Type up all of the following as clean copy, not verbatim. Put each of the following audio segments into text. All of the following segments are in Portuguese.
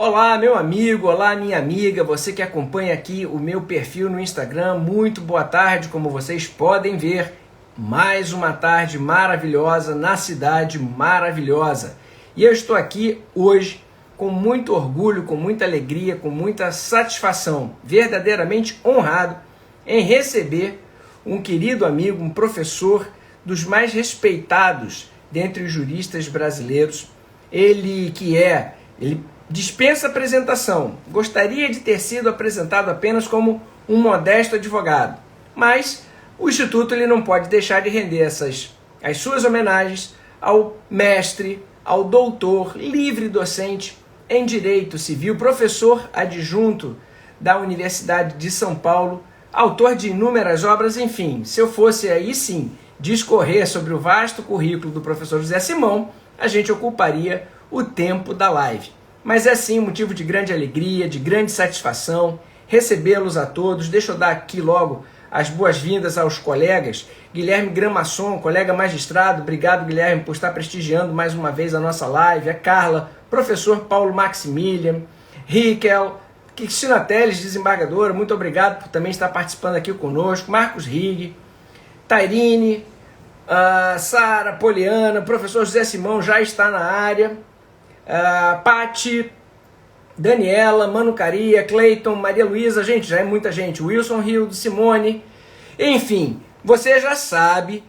Olá, meu amigo, olá, minha amiga, você que acompanha aqui o meu perfil no Instagram, muito boa tarde, como vocês podem ver, mais uma tarde maravilhosa na cidade maravilhosa. E eu estou aqui hoje com muito orgulho, com muita alegria, com muita satisfação, verdadeiramente honrado em receber um querido amigo, um professor dos mais respeitados dentre os juristas brasileiros, ele dispensa apresentação. Gostaria de ter sido apresentado apenas como um modesto advogado, mas o Instituto ele não pode deixar de render as suas homenagens ao mestre, ao doutor, livre docente em Direito Civil, professor adjunto da Universidade de São Paulo, autor de inúmeras obras, enfim. Se eu fosse aí sim discorrer sobre o vasto currículo do professor José Simão, a gente ocuparia o tempo da live. Mas é sim motivo de grande alegria, de grande satisfação recebê-los a todos. Deixa eu dar aqui logo as boas-vindas aos colegas. Guilherme Gramasson, colega magistrado, obrigado Guilherme por estar prestigiando mais uma vez a nossa live. A Carla, professor Paulo Maximilian, Riquel, Cristina Teles, desembargadora, muito obrigado por também estar participando aqui conosco. Marcos Rigg, Tairine, Sara, Poliana, professor José Simão já está na área. Pati, Daniela, Manu Caria, Cleiton, Maria Luísa, gente, já é muita gente, Wilson Rildo, Simone, enfim, você já sabe,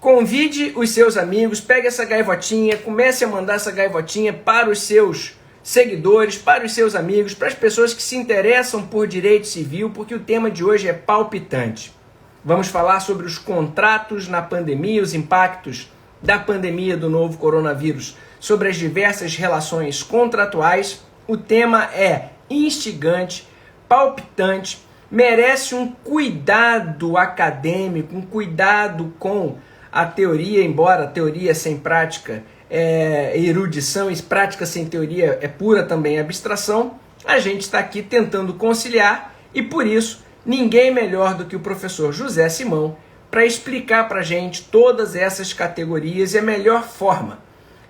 convide os seus amigos, pegue essa gaivotinha, comece a mandar essa gaivotinha para os seus seguidores, para os seus amigos, para as pessoas que se interessam por direito civil, porque o tema de hoje é palpitante. Vamos falar sobre os contratos na pandemia, os impactos da pandemia do novo coronavírus sobre as diversas relações contratuais. O tema é instigante, palpitante, merece um cuidado acadêmico, um cuidado com a teoria, embora a teoria sem prática é erudição e prática sem teoria é pura também abstração. A gente está aqui tentando conciliar e por isso ninguém melhor do que o professor José Simão para explicar para a gente todas essas categorias e a melhor forma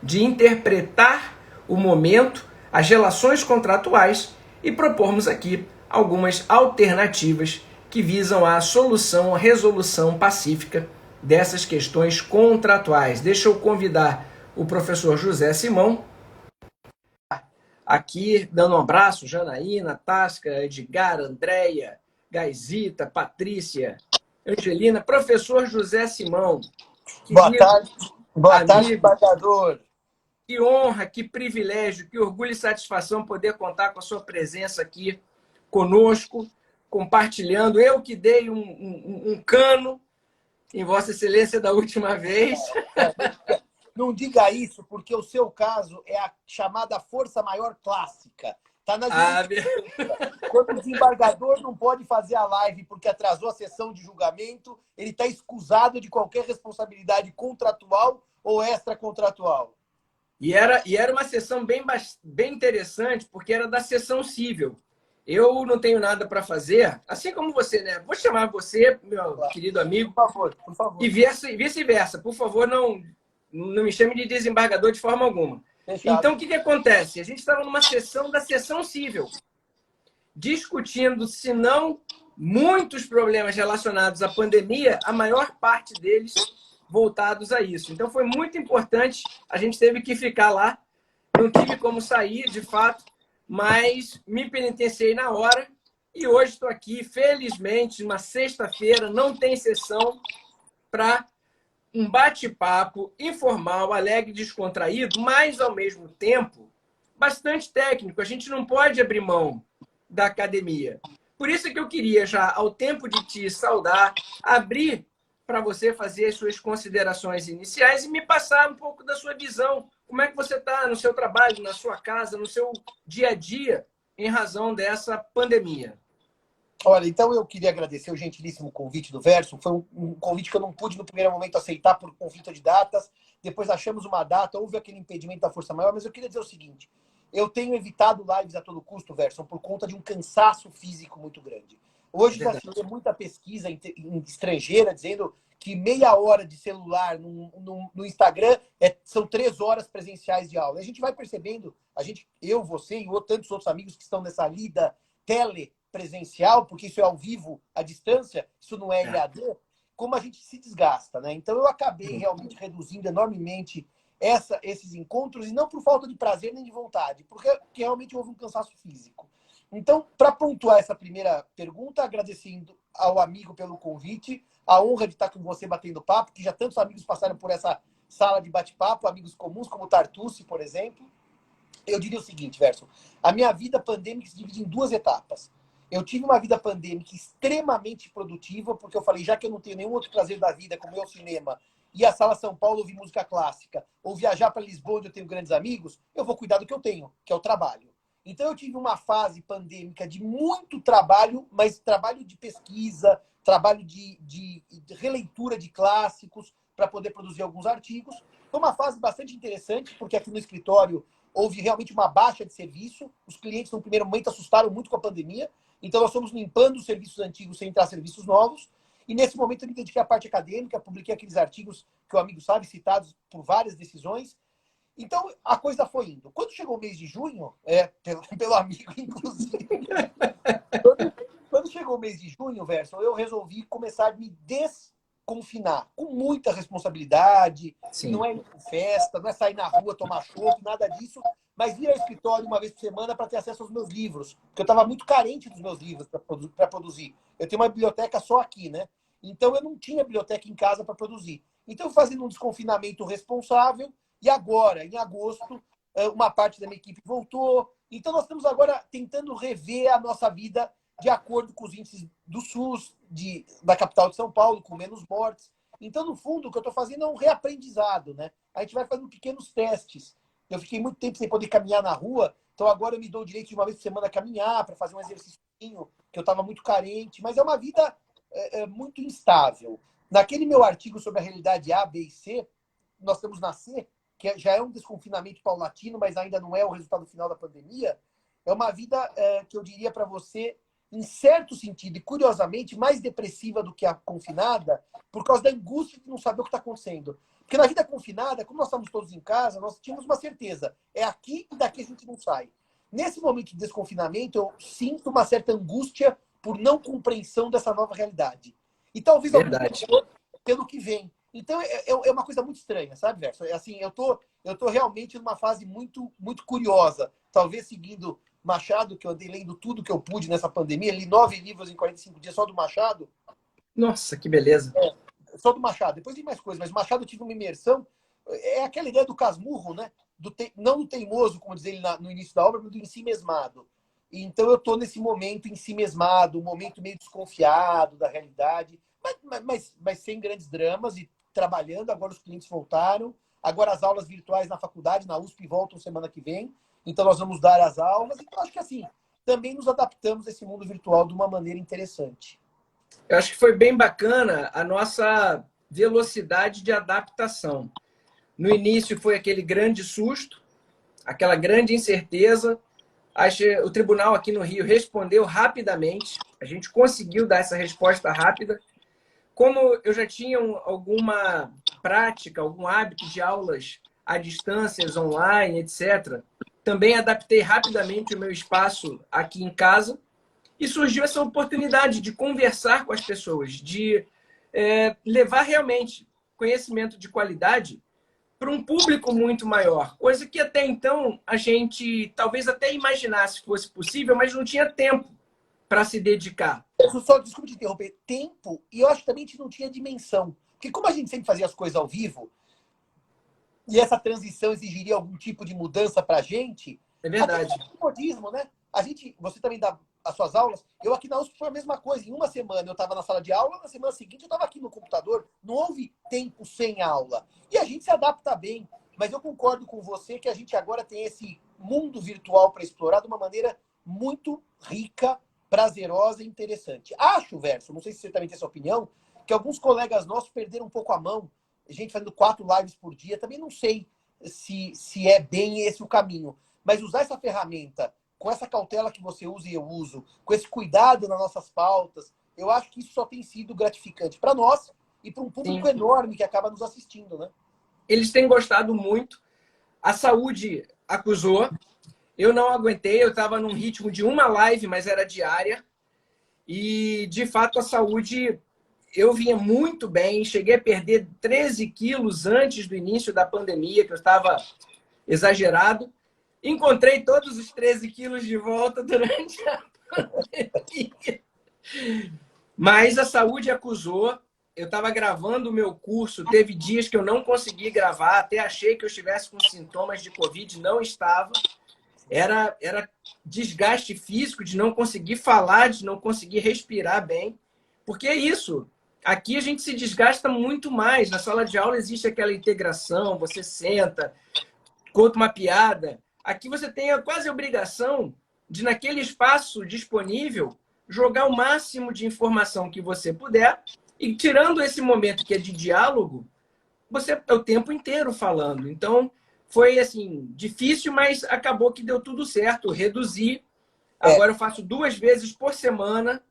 de interpretar o momento, as relações contratuais e propormos aqui algumas alternativas que visam a solução, a resolução pacífica dessas questões contratuais. Deixa eu convidar o professor José Simão, aqui dando um abraço, Janaína, Tasca, Edgar, Andréia, Gaisita, Patrícia, Angelina, professor José Simão. Boa tarde, embargador. Que honra, que privilégio, que orgulho e satisfação poder contar com a sua presença aqui conosco, compartilhando. Eu que dei um cano em Vossa Excelência da última vez. Não diga isso, porque o seu caso é a chamada força maior clássica. Tá na Quando o desembargador não pode fazer a live porque atrasou a sessão de julgamento, ele está escusado de qualquer responsabilidade contratual ou extracontratual. E era uma sessão bem interessante, porque era da sessão civil. Eu não tenho nada para fazer, assim como você, né? Vou chamar você, meu querido amigo, por favor. E vice-versa. Por favor, não me chame de desembargador de forma alguma. Fechado. Então, o que acontece? A gente estava numa sessão da sessão civil, discutindo, se não muitos problemas relacionados à pandemia, a maior parte deles voltados a isso. Então, foi muito importante. A gente teve que ficar lá. Não tive como sair, de fato, mas me penitenciei na hora. E hoje estou aqui, felizmente, numa sexta-feira, não tem sessão, para um bate-papo informal, alegre, descontraído, mas, ao mesmo tempo, bastante técnico. A gente não pode abrir mão da academia. Por isso que eu queria, já ao tempo de te saudar, abrir para você fazer as suas considerações iniciais e me passar um pouco da sua visão. Como é que você está no seu trabalho, na sua casa, no seu dia a dia, em razão dessa pandemia? Olha, então eu queria agradecer o gentilíssimo convite do Verso. Foi um convite que eu não pude no primeiro momento aceitar por conflito de datas. Depois achamos uma data, houve aquele impedimento da força maior, mas eu queria dizer o seguinte: eu tenho evitado lives a todo custo, Verso, por conta de um cansaço físico muito grande. Hoje já se lê muita pesquisa estrangeira dizendo que meia hora de celular no Instagram são 3 horas presenciais de aula. A gente vai percebendo, eu, você e tantos outros amigos que estão nessa lida telepresencial, porque isso é ao vivo, à distância, isso não é EAD, como a gente se desgasta, né? Então eu acabei realmente reduzindo enormemente esses encontros, e não por falta de prazer nem de vontade, porque realmente houve um cansaço físico. Então, para pontuar essa primeira pergunta, agradecendo ao amigo pelo convite, a honra de estar com você batendo papo, que já tantos amigos passaram por essa sala de bate-papo, amigos comuns, como o Tartucci, por exemplo. Eu diria o seguinte, Verso, a minha vida pandêmica se divide em 2 etapas. Eu tive uma vida pandêmica extremamente produtiva, porque eu falei, já que eu não tenho nenhum outro prazer da vida, como ir ao cinema, ir à Sala São Paulo ouvir música clássica, ou viajar para Lisboa, onde eu tenho grandes amigos, eu vou cuidar do que eu tenho, que é o trabalho. Então eu tive uma fase pandêmica de muito trabalho, mas trabalho de pesquisa, trabalho de releitura de clássicos, para poder produzir alguns artigos. Foi uma fase bastante interessante, porque aqui no escritório houve realmente uma baixa de serviço. Os clientes, no primeiro momento, assustaram muito com a pandemia. Então, nós fomos limpando os serviços antigos sem entrar serviços novos. E, nesse momento, eu me dediquei à parte acadêmica, publiquei aqueles artigos que o amigo sabe, citados por várias decisões. Então, a coisa foi indo. Quando chegou o mês de junho, pelo amigo, inclusive, quando chegou o mês de junho, Verso, eu resolvi começar a me desconfinar, com muita responsabilidade. Sim. Não é ir em festa, não é sair na rua, tomar chopp, nada disso, mas ir ao escritório uma vez por semana para ter acesso aos meus livros, porque eu estava muito carente dos meus livros para produzir. Eu tenho uma biblioteca só aqui, né? Então, eu não tinha biblioteca em casa para produzir. Então, fazendo um desconfinamento responsável, e agora, em agosto, uma parte da minha equipe voltou. Então, nós estamos agora tentando rever a nossa vida de acordo com os índices do SUS, da capital de São Paulo, com menos mortes. Então, no fundo, o que eu estou fazendo é um reaprendizado, né? A gente vai fazendo pequenos testes. Eu fiquei muito tempo sem poder caminhar na rua, então agora eu me dou o direito de uma vez por semana caminhar, para fazer um exercício que eu estava muito carente. Mas é uma vida muito instável. Naquele meu artigo sobre a realidade A, B e C, nós estamos na C, que já é um desconfinamento paulatino, mas ainda não é o resultado final da pandemia. É uma vida que eu diria para você, em certo sentido, e curiosamente, mais depressiva do que a confinada, por causa da angústia de não saber o que está acontecendo. Porque na vida confinada, como nós estamos todos em casa, nós tínhamos uma certeza. É aqui e daqui a gente não sai. Nesse momento de desconfinamento, eu sinto uma certa angústia por não compreensão dessa nova realidade. E talvez pelo que vem. Então, é uma coisa muito estranha, sabe, Verso? Assim, eu tô realmente numa fase muito, muito curiosa. Talvez seguindo Machado, que eu andei lendo tudo que eu pude nessa pandemia. Li 9 livros em 45 dias só do Machado. Nossa, que beleza. Só do Machado. Depois tem mais coisas, mas Machado eu tive uma imersão. É aquela ideia do casmurro, né? Não do teimoso, como diz ele no início da obra, mas do ensimesmado. Então, eu estou nesse momento ensimesmado, um momento meio desconfiado da realidade, mas sem grandes dramas e trabalhando. Agora os clientes voltaram. Agora as aulas virtuais na faculdade, na USP, voltam semana que vem. Então nós vamos dar as aulas. Então acho que assim, também nos adaptamos a esse mundo virtual de uma maneira interessante. Eu acho que foi bem bacana a nossa velocidade de adaptação. No início foi aquele grande susto, aquela grande incerteza. O tribunal aqui no Rio respondeu rapidamente. A gente conseguiu dar essa resposta rápida. Como eu já tinha alguma prática, algum hábito de aulas à distância, online, etc., também adaptei rapidamente o meu espaço aqui em casa e surgiu essa oportunidade de conversar com as pessoas, de levar realmente conhecimento de qualidade para um público muito maior, coisa que até então a gente talvez até imaginasse que fosse possível, mas não tinha tempo para se dedicar. Só, desculpa te interromper, tempo, e eu acho que também a gente não tinha dimensão. Porque como a gente sempre fazia as coisas ao vivo, e essa transição exigiria algum tipo de mudança para a gente... É verdade. Até o modismo, né? Você também dá as suas aulas. Eu aqui na USP foi a mesma coisa. Em uma semana eu estava na sala de aula, na semana seguinte eu estava aqui no computador. Não houve tempo sem aula. E a gente se adapta bem. Mas eu concordo com você que a gente agora tem esse mundo virtual para explorar de uma maneira muito rica, prazerosa e interessante. Acho, Verso, não sei se você também tem essa opinião, que alguns colegas nossos perderam um pouco a mão. A gente fazendo 4 lives por dia. Também não sei se é bem esse o caminho. Mas usar essa ferramenta com essa cautela que você usa e eu uso, com esse cuidado nas nossas pautas, eu acho que isso só tem sido gratificante para nós e para um público Sim. enorme que acaba nos assistindo, né? Eles têm gostado muito. A saúde acusou. Eu não aguentei, eu estava num ritmo de uma live, mas era diária. E, de fato, a saúde, eu vinha muito bem. Cheguei a perder 13 quilos antes do início da pandemia, que eu estava exagerado. Encontrei todos os 13 quilos de volta durante a pandemia. Mas a saúde acusou. Eu estava gravando o meu curso, teve dias que eu não consegui gravar, até achei que eu estivesse com sintomas de Covid, não estava. Era desgaste físico de não conseguir falar, de não conseguir respirar bem. Porque é isso. Aqui a gente se desgasta muito mais. Na sala de aula existe aquela integração, você senta, conta uma piada. Aqui você tem quase a obrigação de, naquele espaço disponível, jogar o máximo de informação que você puder. E tirando esse momento que é de diálogo, você é o tempo inteiro falando. Então, foi assim, difícil, mas acabou que deu tudo certo. Reduzi. Agora eu faço 2 vezes por semana.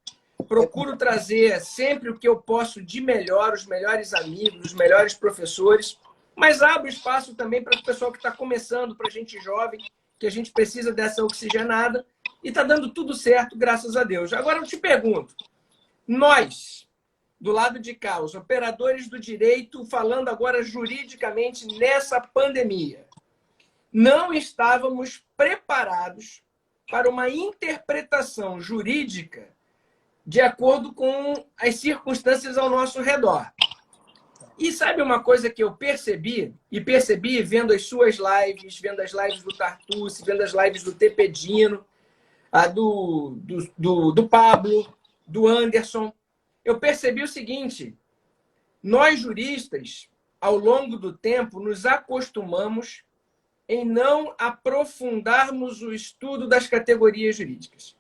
Procuro trazer sempre o que eu posso de melhor, os melhores amigos, os melhores professores. Mas abro espaço também para o pessoal que está começando, para a gente jovem, que a gente precisa dessa oxigenada. E está dando tudo certo, graças a Deus. Agora eu te pergunto, nós, do lado de cá, os operadores do direito, falando agora juridicamente nessa pandemia, não estávamos preparados para uma interpretação jurídica de acordo com as circunstâncias ao nosso redor. E sabe uma coisa que eu percebi? E percebi vendo as suas lives, vendo as lives do Tartucci, vendo as lives do Tepedino, do Pablo, do Anderson. Eu percebi o seguinte: nós juristas, ao longo do tempo, nos acostumamos em não aprofundarmos o estudo das categorias jurídicas.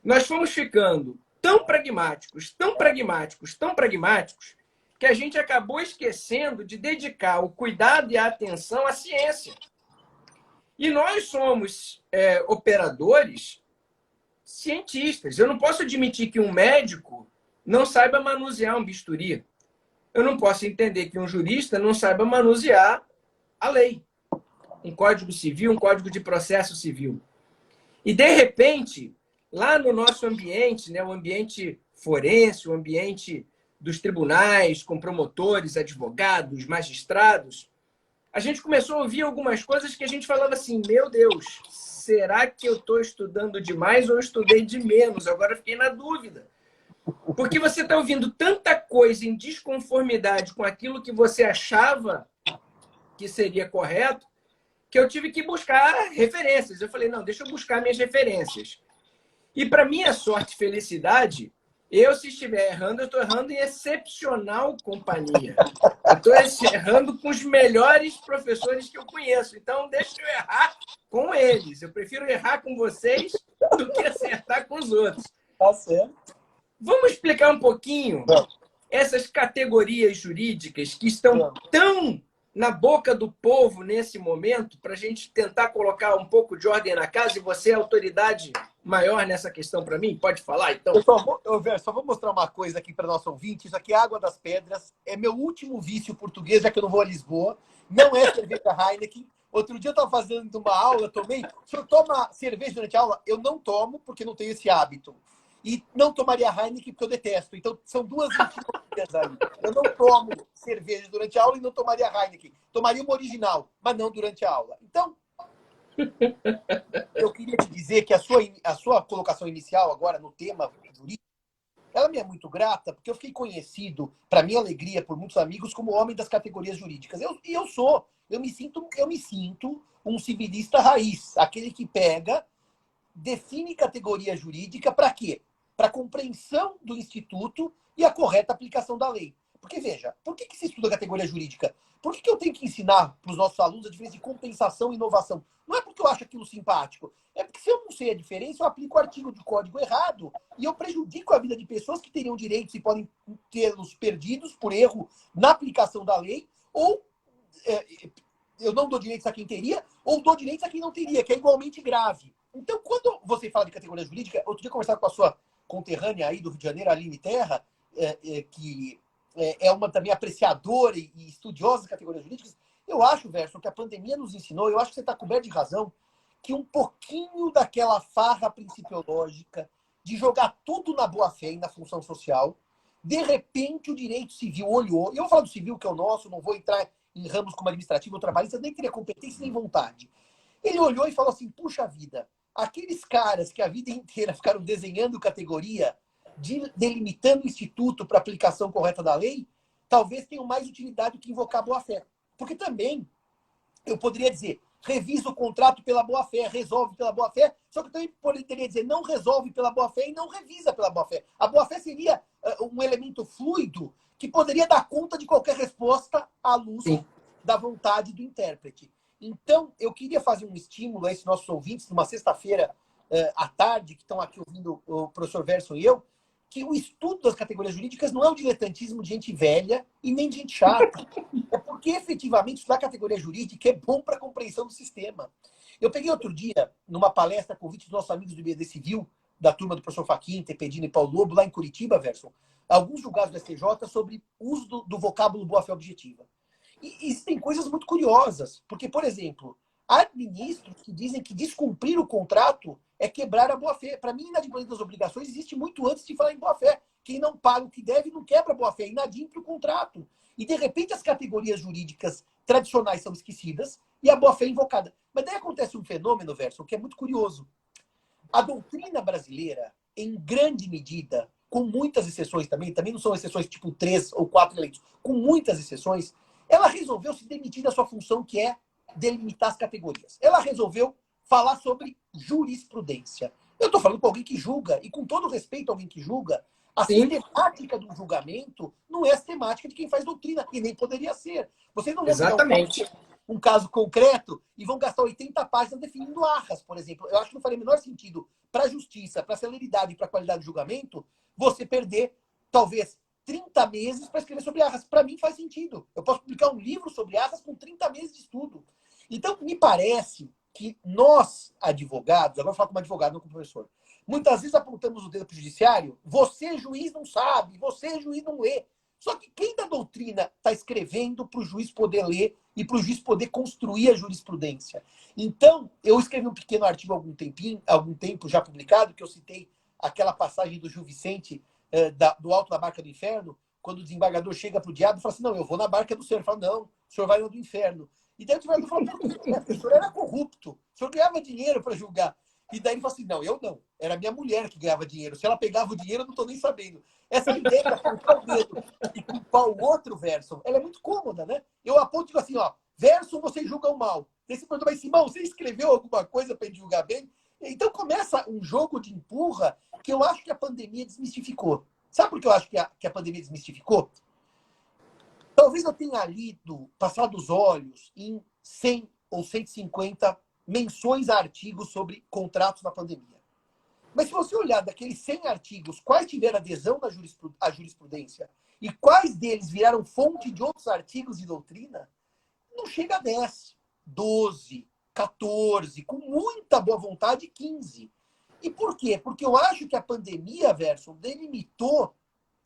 Nós fomos ficando tão pragmáticos, tão pragmáticos, tão pragmáticos, que a gente acabou esquecendo de dedicar o cuidado e a atenção à ciência. E nós somos operadores cientistas. Eu não posso admitir que um médico não saiba manusear um bisturi. Eu não posso entender que um jurista não saiba manusear a lei. Um código civil, um código de processo civil. E, de repente, lá no nosso ambiente, né, o ambiente forense, o ambiente dos tribunais, com promotores, advogados, magistrados, a gente começou a ouvir algumas coisas que a gente falava assim: meu Deus, será que eu estou estudando demais ou eu estudei de menos? Agora eu fiquei na dúvida. Porque você está ouvindo tanta coisa em desconformidade com aquilo que você achava que seria correto, que eu tive que buscar referências. Eu falei, não, deixa eu buscar minhas referências. E, para minha sorte e felicidade, se estiver errando, eu estou errando em excepcional companhia. Eu estou errando com os melhores professores que eu conheço. Então, deixa eu errar com eles. Eu prefiro errar com vocês do que acertar com os outros. Tá certo. Vamos explicar um pouquinho essas categorias jurídicas que estão tão na boca do povo nesse momento, para a gente tentar colocar um pouco de ordem na casa, e você é a autoridade maior nessa questão para mim? Pode falar, então? Eu só vou mostrar uma coisa aqui para nosso ouvinte. Isso aqui é Água das Pedras. É meu último vício português, já que eu não vou a Lisboa. Não é cerveja Heineken. Outro dia eu estava fazendo uma aula, tomei. O senhor toma cerveja durante a aula? Eu não tomo, porque não tenho esse hábito. E não tomaria Heineken, porque eu detesto. Então, são duas mentiras aí. Eu não tomo cerveja durante a aula e não tomaria Heineken. Tomaria uma original, mas não durante a aula. Então, eu queria te dizer que a sua colocação inicial agora no tema jurídico, ela me é muito grata, porque eu fiquei conhecido, para minha alegria, por muitos amigos, como homem das categorias jurídicas. Eu me sinto um civilista raiz, aquele que pega, define categoria jurídica para quê? Para compreensão do instituto e a correta aplicação da lei. Porque, veja, por que se estuda categoria jurídica? Por que eu tenho que ensinar para os nossos alunos a diferença de compensação e inovação? Não é porque eu acho aquilo simpático. É porque se eu não sei a diferença, eu aplico o artigo de código errado e eu prejudico a vida de pessoas que teriam direitos e podem tê-los perdidos por erro na aplicação da lei, ou eu não dou direitos a quem teria, ou dou direitos a quem não teria, que é igualmente grave. Então, quando você fala de categoria jurídica, outro dia eu conversava com a sua conterrânea aí do Rio de Janeiro, Aline Terra, que é uma também apreciadora e estudiosa das categorias jurídicas. Eu acho, Verso, que a pandemia nos ensinou, eu acho que você está coberto de razão, que um pouquinho daquela farra principiológica de jogar tudo na boa-fé e na função social, de repente o direito civil olhou, e eu vou falar do civil, que é o nosso, não vou entrar em ramos como administrativo ou trabalhista, nem teria competência nem vontade. Ele olhou e falou assim, puxa vida, aqueles caras que a vida inteira ficaram desenhando categoria, delimitando o instituto para aplicação correta da lei, talvez tenham mais utilidade do que invocar a boa-fé. Porque também, eu poderia dizer, revisa o contrato pela boa-fé, resolve pela boa-fé, só que eu também poderia dizer, não resolve pela boa-fé e não revisa pela boa-fé. A boa-fé seria um elemento fluido que poderia dar conta de qualquer resposta à luz Sim. da vontade do intérprete. Então, eu queria fazer um estímulo a esses nossos ouvintes, numa sexta-feira à tarde, que estão aqui ouvindo o professor Verso e eu, que o estudo das categorias jurídicas não é um diletantismo de gente velha e nem de gente chata. É porque, efetivamente, estudar categoria jurídica é bom para a compreensão do sistema. Eu peguei outro dia, numa palestra, convite dos nossos amigos do IBD Civil, da turma do professor Faquim, Tepedino e Paulo Lobo, lá em Curitiba, Verso, alguns julgados do STJ sobre uso do vocábulo boa-fé objetiva. E existem coisas muito curiosas, porque, por exemplo, há ministros que dizem que descumprir o contrato é quebrar a boa-fé. Para mim, inadimplemento das obrigações existe muito antes de falar em boa-fé. Quem não paga o que deve não quebra a boa-fé, inadimpre o contrato. E, de repente, as categorias jurídicas tradicionais são esquecidas e a boa-fé é invocada. Mas daí acontece um fenômeno, Verso, que é muito curioso. A doutrina brasileira, em grande medida, com muitas exceções também não são exceções tipo 3 ou 4 eleitos, com muitas exceções, ela resolveu se demitir da sua função, que é delimitar as categorias. Ela resolveu falar sobre jurisprudência. Eu estou falando com alguém que julga, e com todo respeito a alguém que julga, a sistemática do julgamento não é a sistemática de quem faz doutrina, e nem poderia ser. Vocês não vão pegar um caso concreto e vão gastar 80 páginas definindo arras, por exemplo. Eu acho que não faria o menor sentido para a justiça, para a celeridade e para a qualidade do julgamento, você perder, talvez, 30 meses para escrever sobre arras. Para mim faz sentido. Eu posso publicar um livro sobre arras com 30 meses de estudo. Então, me parece que nós, advogados, agora eu falo como advogado, não como professor, muitas vezes apontamos o dedo para o judiciário, você, juiz, não sabe, você, juiz, não lê. Só que quem da doutrina está escrevendo para o juiz poder ler e para o juiz poder construir a jurisprudência? Então, eu escrevi um pequeno artigo há algum tempo já publicado, que eu citei aquela passagem do Gil Vicente, do alto da barca do inferno, quando o desembargador chega para o diabo e fala assim, não, eu vou na barca do senhor. Ele fala, não, o senhor vai no do inferno. E daí o desembargador fala, o senhor era corrupto, o senhor ganhava dinheiro para julgar. E daí ele fala assim, não, eu não, era minha mulher que ganhava dinheiro. Se ela pegava o dinheiro, eu não estou nem sabendo. Essa ideia de apontar o dedo e culpar o outro, Verso, ela é muito cômoda, né? Eu aponto e digo assim, ó, Verso, vocês julgam mal. Esse pergunta, mas Simão, você escreveu alguma coisa para ele julgar bem? Então começa um jogo de empurra que eu acho que a pandemia desmistificou. Sabe por que eu acho que a pandemia desmistificou? Talvez eu tenha lido, passado os olhos, em 100 ou 150 menções a artigos sobre contratos na pandemia. Mas se você olhar daqueles 100 artigos, quais tiveram adesão à jurisprudência e quais deles viraram fonte de outros artigos de doutrina, não chega a 10, 12, 14, com muita boa vontade, 15. E por quê? Porque eu acho que a pandemia, Verso, delimitou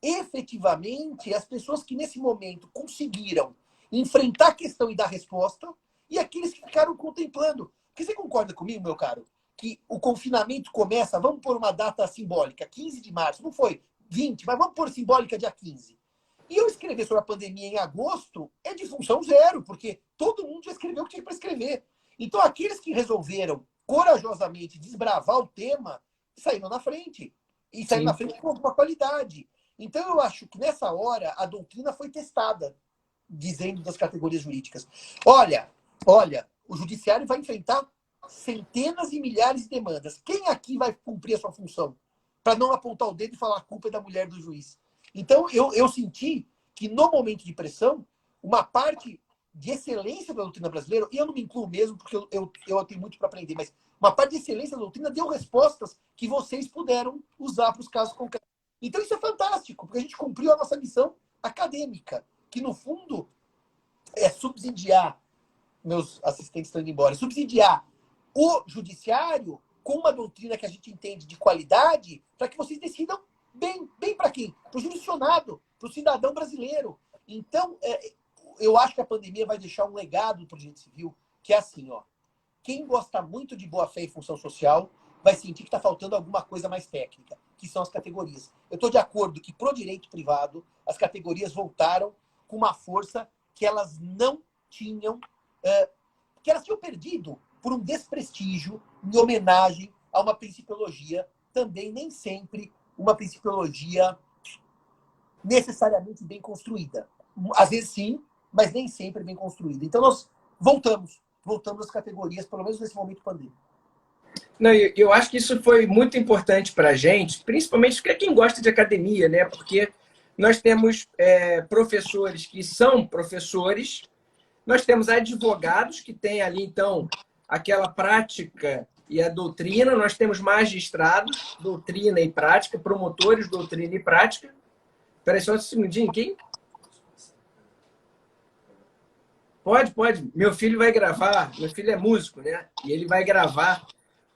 efetivamente as pessoas que nesse momento conseguiram enfrentar a questão e dar resposta e aqueles que ficaram contemplando. Porque você concorda comigo, meu caro, que o confinamento começa, vamos pôr uma data simbólica, 15 de março, não foi 20, mas vamos pôr simbólica dia 15. E eu escrever sobre a pandemia em agosto é de função zero, porque todo mundo já escreveu o que tinha para escrever. Então, aqueles que resolveram corajosamente desbravar o tema saíram na frente. E saíram na frente com uma qualidade. Então, eu acho que nessa hora a doutrina foi testada, dizendo das categorias jurídicas. Olha, o judiciário vai enfrentar centenas e milhares de demandas. Quem aqui vai cumprir a sua função? Para não apontar o dedo e falar a culpa é da mulher do juiz. Então, eu senti que no momento de pressão, uma parte de excelência da doutrina brasileira, e eu não me incluo mesmo, porque eu tenho muito para aprender, mas uma parte de excelência da doutrina deu respostas que vocês puderam usar para os casos concretos. Então, isso é fantástico, porque a gente cumpriu a nossa missão acadêmica, que, no fundo, é subsidiar, meus assistentes estão indo embora, subsidiar o judiciário com uma doutrina que a gente entende de qualidade, para que vocês decidam bem para quem? Para o jurisdicionado, para o cidadão brasileiro. Então, eu acho que a pandemia vai deixar um legado para o direito civil, que é assim, ó. Quem gosta muito de boa-fé e função social vai sentir que está faltando alguma coisa mais técnica, que são as categorias. Eu estou de acordo que, pro direito privado, as categorias voltaram com uma força que elas não tinham, que elas tinham perdido por um desprestígio em homenagem a uma principiologia, também nem sempre uma principiologia necessariamente bem construída. Às vezes sim, mas nem sempre bem construída. Então nós voltamos às categorias, pelo menos nesse momento pandêmico. Não, eu acho que isso foi muito importante para a gente, principalmente para quem gosta de academia, né? Porque nós temos professores que são professores, nós temos advogados que têm ali, então, aquela prática e a doutrina, nós temos magistrados, doutrina e prática, promotores, doutrina e prática. Espera aí só um segundinho, quem? Pode. Meu filho vai gravar, meu filho é músico, né? E ele vai gravar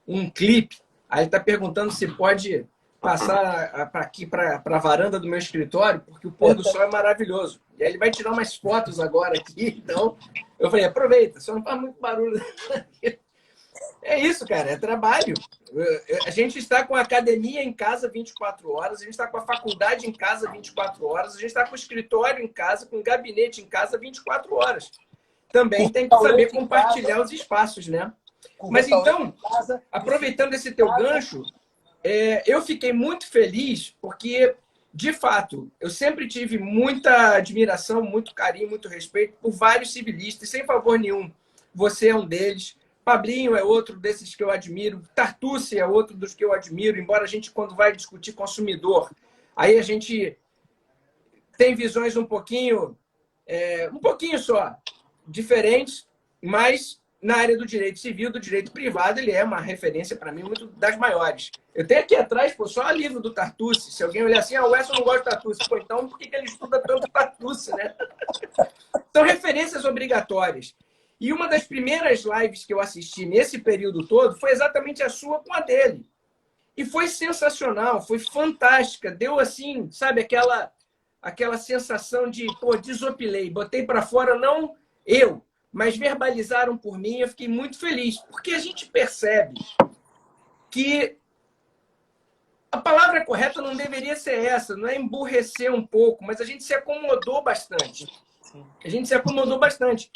um clipe. Aí ele está perguntando se pode passar aqui para a varanda do meu escritório, porque o pôr do sol é maravilhoso. E aí ele vai tirar umas fotos agora aqui, então eu falei, aproveita, só não faz muito barulho. É isso, cara, é trabalho. A gente está com a academia em casa 24 horas, a gente está com a faculdade em casa 24 horas, a gente está com o escritório em casa, com o gabinete em casa 24 horas. Também tem que saber compartilhar os espaços, né? Mas então, aproveitando esse teu gancho, eu fiquei muito feliz porque, de fato, eu sempre tive muita admiração, muito carinho, muito respeito por vários civilistas, sem favor nenhum. Você é um deles. Pablinho é outro desses que eu admiro. Tartucci é outro dos que eu admiro, embora a gente, quando vai discutir consumidor, aí a gente tem visões um pouquinho só, diferentes, mas na área do direito civil, do direito privado, ele é uma referência, para mim, muito das maiores. Eu tenho aqui atrás, só livro do Tartucci. Se alguém olhar assim, o Wesson não gosta de Tartucci. Pô, então por que ele estuda tanto Tartucci, né? São referências obrigatórias. E uma das primeiras lives que eu assisti nesse período todo foi exatamente a sua com a dele. E foi sensacional, foi fantástica. Deu assim, sabe, aquela sensação de, desopilei, botei para fora, não eu, mas verbalizaram por mim, eu fiquei muito feliz. Porque a gente percebe que a palavra correta não deveria ser essa, não é emburrecer um pouco, mas a gente se acomodou bastante. A gente se acomodou bastante.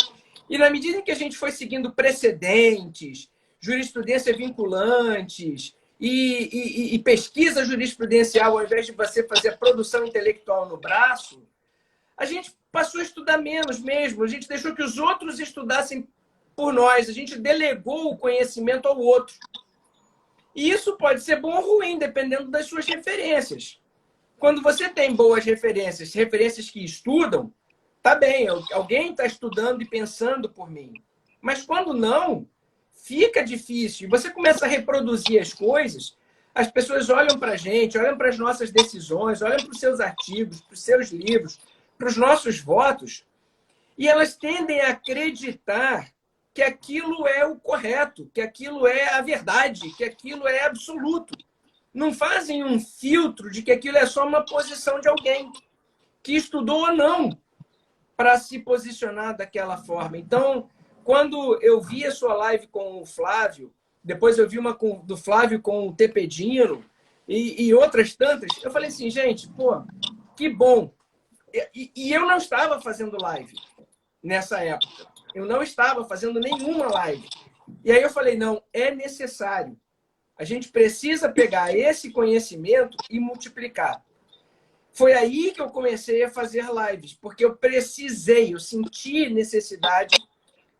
E na medida em que a gente foi seguindo precedentes, jurisprudência vinculantes e pesquisa jurisprudencial, ao invés de você fazer a produção intelectual no braço, a gente passou a estudar menos mesmo. A gente deixou que os outros estudassem por nós. A gente delegou o conhecimento ao outro. E isso pode ser bom ou ruim, dependendo das suas referências. Quando você tem boas referências, referências que estudam, tá bem, alguém está estudando e pensando por mim. Mas quando não, fica difícil. Você começa a reproduzir as coisas, as pessoas olham para a gente, olham para as nossas decisões, olham para os seus artigos, para os seus livros, para os nossos votos, e elas tendem a acreditar que aquilo é o correto, que aquilo é a verdade, que aquilo é absoluto. Não fazem um filtro de que aquilo é só uma posição de alguém que estudou ou não para se posicionar daquela forma. Então, quando eu vi a sua live com o Flávio, depois eu vi uma do Flávio com o Tepedino e outras tantas, eu falei assim, gente, que bom. E eu não estava fazendo live nessa época. Eu não estava fazendo nenhuma live. E aí eu falei, não, é necessário. A gente precisa pegar esse conhecimento e multiplicar. Foi aí que eu comecei a fazer lives, porque eu senti necessidade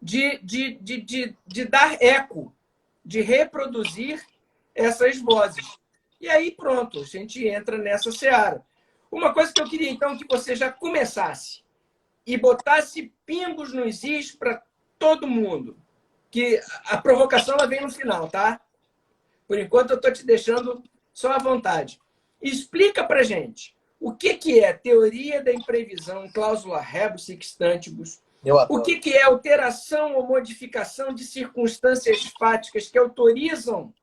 de dar eco, de reproduzir essas vozes. E aí, pronto, a gente entra nessa seara. Uma coisa que eu queria, então, que você já começasse e botasse pingos nos is para todo mundo. Que a provocação ela vem no final, tá? Por enquanto, eu estou te deixando só à vontade. Explica para gente o que é teoria da imprevisão, cláusula rebus sic stantibus, o que é alteração ou modificação de circunstâncias fáticas que autorizam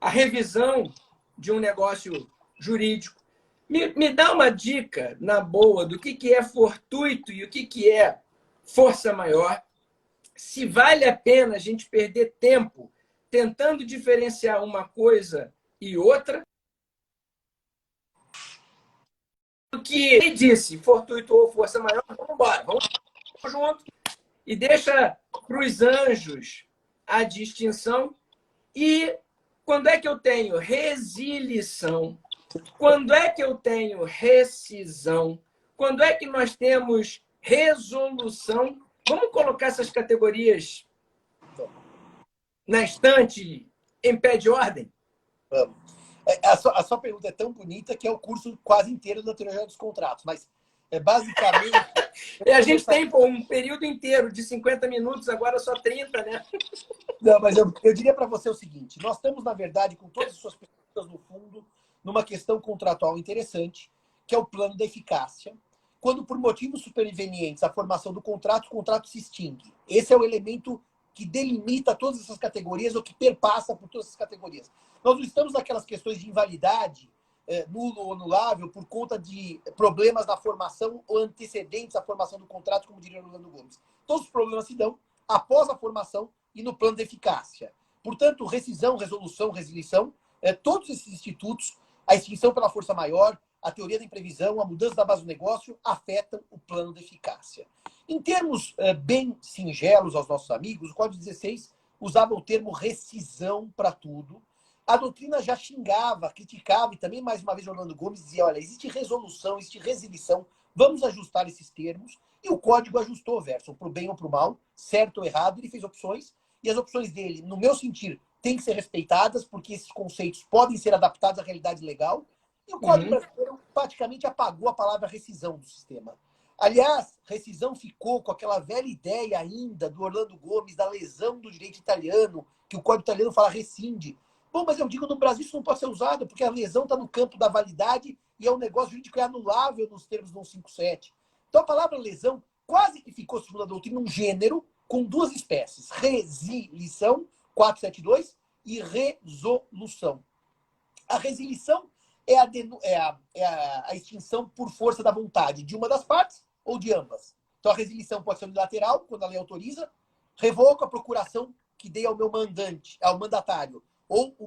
a revisão de um negócio jurídico. Me dá uma dica, na boa, do que é fortuito e o que é força maior. Se vale a pena a gente perder tempo tentando diferenciar uma coisa e outra. O que ele disse, fortuito ou força maior, vamos embora, vamos junto e deixa para os anjos a distinção. E quando é que eu tenho resilição? Quando é que eu tenho rescisão? Quando é que nós temos resolução? Vamos colocar essas categorias na estante em pé de ordem? Vamos. A sua pergunta é tão bonita que é o curso quase inteiro da teoria dos contratos, mas basicamente... A gente tem um período inteiro de 50 minutos, agora só 30, né? Não, mas eu diria para você o seguinte, nós estamos, na verdade, com todas as suas perguntas no fundo, numa questão contratual interessante, que é o plano da eficácia. Quando, por motivos supervenientes, a formação do contrato, o contrato se extingue. Esse é o elemento que delimita todas essas categorias ou que perpassa por todas essas categorias. Nós não estamos naquelas questões de invalidade, nulo ou anulável, por conta de problemas na formação ou antecedentes à formação do contrato, como diria Orlando Gomes. Todos os problemas se dão após a formação e no plano de eficácia. Portanto, rescisão, resolução, resilição, todos esses institutos, a extinção pela força maior, a teoria da imprevisão, a mudança da base do negócio, afetam o plano de eficácia. Em termos bem singelos aos nossos amigos, o Código 16 usava o termo rescisão para tudo. A doutrina já xingava, criticava, e também, mais uma vez, Orlando Gomes dizia, olha, existe resolução, existe resilição, vamos ajustar esses termos. E o código ajustou, Verso, para o bem ou para o mal, certo ou errado, ele fez opções, e as opções dele, no meu sentir, têm que ser respeitadas, porque esses conceitos podem ser adaptados à realidade legal, e o Código Brasileiro praticamente apagou a palavra rescisão do sistema. Aliás, rescisão ficou com aquela velha ideia ainda do Orlando Gomes, da lesão do direito italiano, que o Código italiano fala rescinde. Bom, mas eu digo, no Brasil isso não pode ser usado, porque a lesão está no campo da validade e é um negócio jurídico anulável nos termos do 157. Então a palavra lesão quase que ficou, segundo a doutrina, um gênero com duas espécies, resilição, 472, e resolução. A resilição é a extinção por força da vontade de uma das partes ou de ambas. Então a resilição pode ser unilateral, quando a lei autoriza, revoco a procuração que dei ao meu mandante, ao mandatário, ou o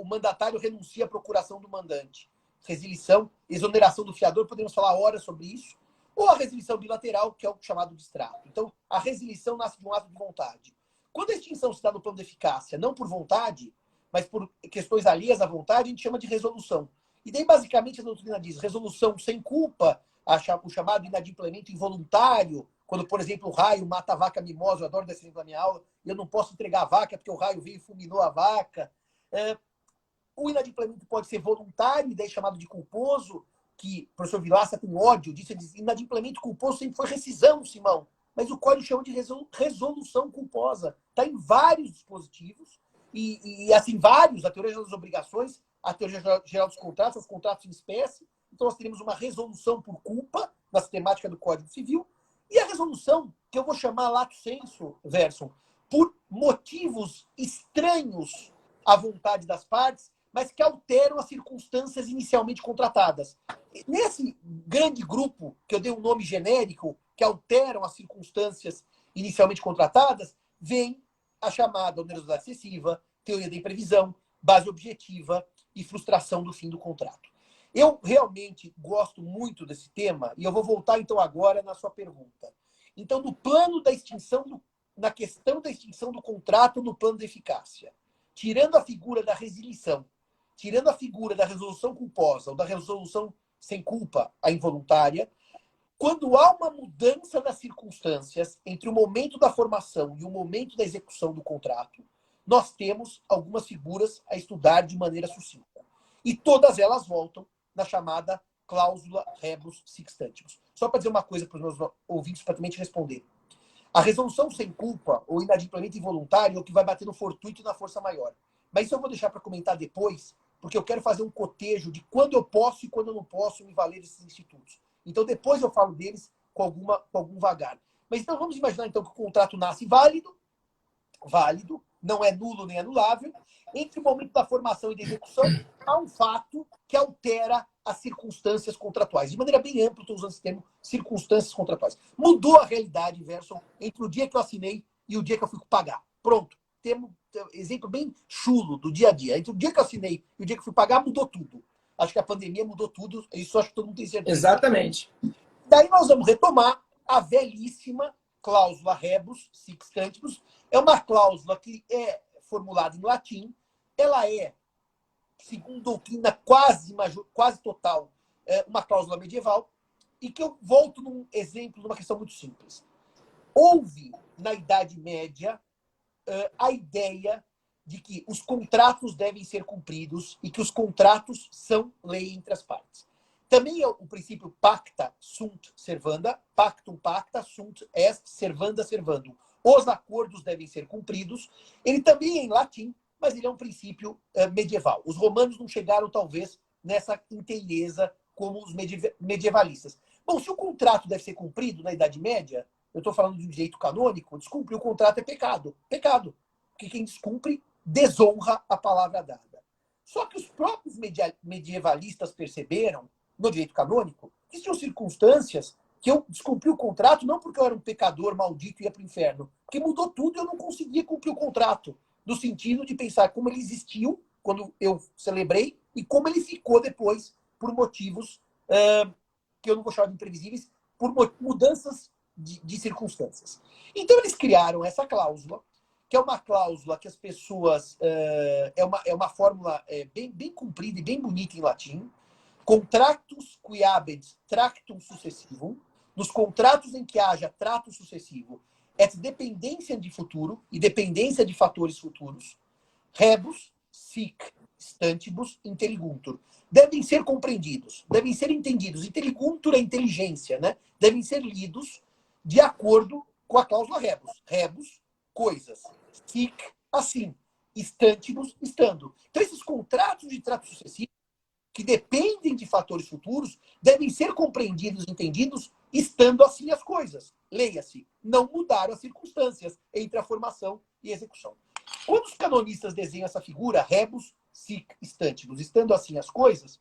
mandatário renuncia à procuração do mandante. Resilição, exoneração do fiador, podemos falar horas sobre isso, ou a resilição bilateral, que é o chamado distrato. Então, a resilição nasce de um ato de vontade. Quando a extinção se dá no plano de eficácia, não por vontade, mas por questões alheias à vontade, a gente chama de resolução. E daí, basicamente, a doutrina diz resolução sem culpa, o chamado inadimplemento involuntário, quando, por exemplo, o raio mata a vaca mimosa, eu adoro desse exemplo na minha aula, e eu não posso entregar a vaca porque o raio veio e fulminou a vaca. O inadimplemento pode ser voluntário, e daí chamado de culposo, que o professor Vilaça tem ódio disso, ele diz, inadimplemento culposo sempre foi rescisão, Simão. Mas o código chama de resolução culposa. Está em vários dispositivos, e assim, vários, a teoria das obrigações, a teoria geral dos contratos, os contratos em espécie. Então, nós teremos uma resolução por culpa, na sistemática do Código Civil, e a resolução, que eu vou chamar lato sensu, Verson, por motivos estranhos à vontade das partes, mas que alteram as circunstâncias inicialmente contratadas. Nesse grande grupo, que eu dei um nome genérico, que alteram as circunstâncias inicialmente contratadas, vem a chamada onerosidade excessiva, teoria da imprevisão, base objetiva e frustração do fim do contrato. Eu realmente gosto muito desse tema, e eu vou voltar então agora na sua pergunta. Então, no plano da extinção, na questão da extinção do contrato no plano de eficácia, tirando a figura da resilição, tirando a figura da resolução culposa ou da resolução sem culpa, a involuntária, quando há uma mudança das circunstâncias entre o momento da formação e o momento da execução do contrato, nós temos algumas figuras a estudar de maneira sucinta. E todas elas voltam na chamada cláusula rebus sic stantibus. Só para dizer uma coisa para os meus ouvintes, para também te responder. A resolução sem culpa ou inadimplemento involuntário é o que vai bater no fortuito e na força maior. Mas isso eu vou deixar para comentar depois, porque eu quero fazer um cotejo de quando eu posso e quando eu não posso me valer desses institutos. Então depois eu falo deles com algum vagar. Mas então vamos imaginar então que o contrato nasce válido, não é nulo nem anulável. Entre o momento da formação e da execução, há um fato que altera as circunstâncias contratuais. De maneira bem ampla, estou usando esse termo, circunstâncias contratuais. Mudou a realidade, Verson, entre o dia que eu assinei e o dia que eu fui pagar. Pronto. Temos exemplo bem chulo do dia a dia. Entre o dia que eu assinei e o dia que eu fui pagar, mudou tudo. Acho que a pandemia mudou tudo. Isso acho que todo mundo tem certeza. Exatamente. Daí nós vamos retomar a velhíssima cláusula rebus sic stantibus. É uma cláusula que é formulada em latim. Ela é, segundo doutrina quase total, uma cláusula medieval. E que eu volto num exemplo de uma questão muito simples. Houve, na Idade Média, a ideia de que os contratos devem ser cumpridos e que os contratos são lei entre as partes. Também é o princípio pacta sunt servanda, pactum pacta sunt est servanda servandum. Os acordos devem ser cumpridos. Ele também é em latim, mas ele é um princípio medieval. Os romanos não chegaram, talvez, nessa inteireza como os medievalistas. Bom, se o contrato deve ser cumprido na Idade Média, eu estou falando de um direito canônico, descumprir o contrato é pecado. Pecado. Porque quem descumpre desonra a palavra dada. Só que os próprios medievalistas perceberam, no direito canônico, que tinham circunstâncias que eu descumpri o contrato não porque eu era um pecador maldito e ia para o inferno, porque mudou tudo e eu não conseguia cumprir o contrato. No sentido de pensar como ele existiu quando eu celebrei e como ele ficou depois por motivos que eu não vou chamar de imprevisíveis, por mudanças de circunstâncias. Então, eles criaram essa cláusula, que é uma cláusula que as pessoas... é uma fórmula bem comprida e bem bonita em latim. Contractus qui habent tractum successivum. Nos contratos em que haja trato sucessivo, et dependência de futuro e dependência de fatores futuros. Rebus sic stantibus intelliguntur. Devem ser compreendidos, devem ser entendidos. Intelliguntur é inteligência, né? Devem ser lidos de acordo com a cláusula rebus. Rebus, coisas. Sic, assim. Stantibus, estando. Então, esses contratos de trato sucessivo, que dependem de fatores futuros, devem ser compreendidos e entendidos estando assim as coisas. Leia-se, não mudaram as circunstâncias entre a formação e a execução. Quando os canonistas desenham essa figura, rebus sic stantibus, estando assim as coisas,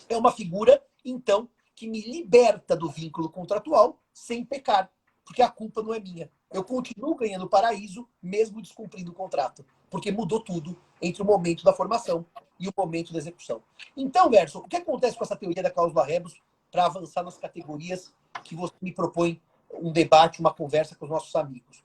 é uma figura, então, que me liberta do vínculo contratual sem pecar, porque a culpa não é minha. Eu continuo ganhando paraíso, mesmo descumprindo o contrato, porque mudou tudo entre o momento da formação e o momento da execução. Então, Verson, o que acontece com essa teoria da cláusula rebus para avançar nas categorias que você me propõe um debate, uma conversa com os nossos amigos?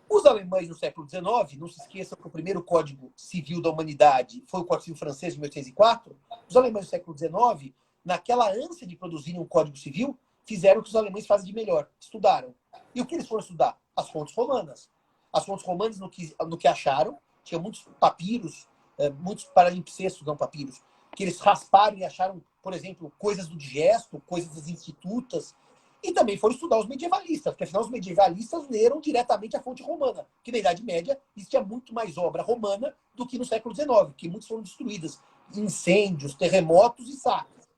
Os alemães no século XIX, não se esqueçam que o primeiro Código Civil da Humanidade foi o Código Civil francês de 1804. Os alemães do século XIX, naquela ânsia de produzirem um Código Civil, fizeram o que os alemães fazem de melhor, estudaram. E o que eles foram estudar? As fontes romanas. As fontes romanas, no que acharam, tinha muitos papiros, muitos paralimpsestos, não papiros, que eles rasparam e acharam, por exemplo, coisas do digesto, coisas das institutas, e também foram estudar os medievalistas, porque afinal os medievalistas leram diretamente a fonte romana, que na Idade Média existia muito mais obra romana do que no século XIX, que muitas foram destruídas, incêndios, terremotos e saques.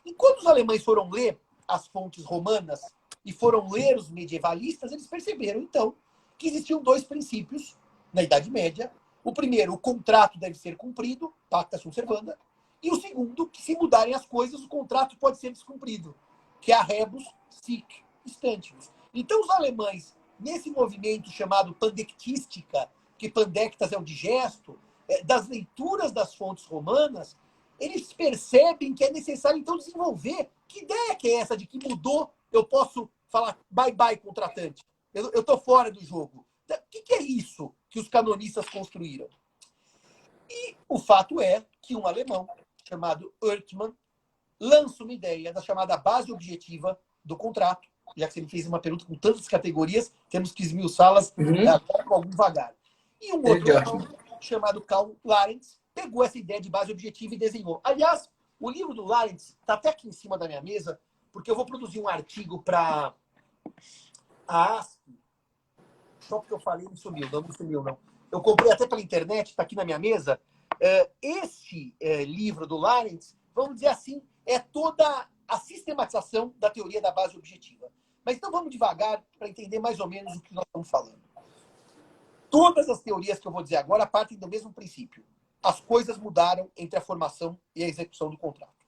E quando os alemães foram ler as fontes romanas e foram ler os medievalistas, eles perceberam, então, que existiam dois princípios na Idade Média. O primeiro, o contrato deve ser cumprido, pacta sunt servanda, e o segundo, que se mudarem as coisas, o contrato pode ser descumprido, que é a rebus sic stantibus. Então, os alemães, nesse movimento chamado pandectística, que pandectas é o digesto, das leituras das fontes romanas, eles percebem que é necessário, então, desenvolver. Que ideia que é essa de que mudou, eu posso falar bye-bye, contratante? Eu estou fora do jogo. O que é isso que os canonistas construíram? E o fato é que um alemão, chamado Ertmann, lança uma ideia da chamada base objetiva do contrato. Já que você me fez uma pergunta com tantas categorias, temos que esmiuçá-las com algum vagar. E um outro alemão, chamado Karl Larentz, pegou essa ideia de base objetiva e desenhou. Aliás, o livro do Larentz está até aqui em cima da minha mesa, porque eu vou produzir um artigo para a ASP. Só porque eu falei, não sumiu, não. Eu comprei até pela internet, está aqui na minha mesa. Este livro do Larentz, vamos dizer assim, é toda a sistematização da teoria da base objetiva. Mas então vamos devagar para entender mais ou menos o que nós estamos falando. Todas as teorias que eu vou dizer agora partem do mesmo princípio. As coisas mudaram entre a formação e a execução do contrato.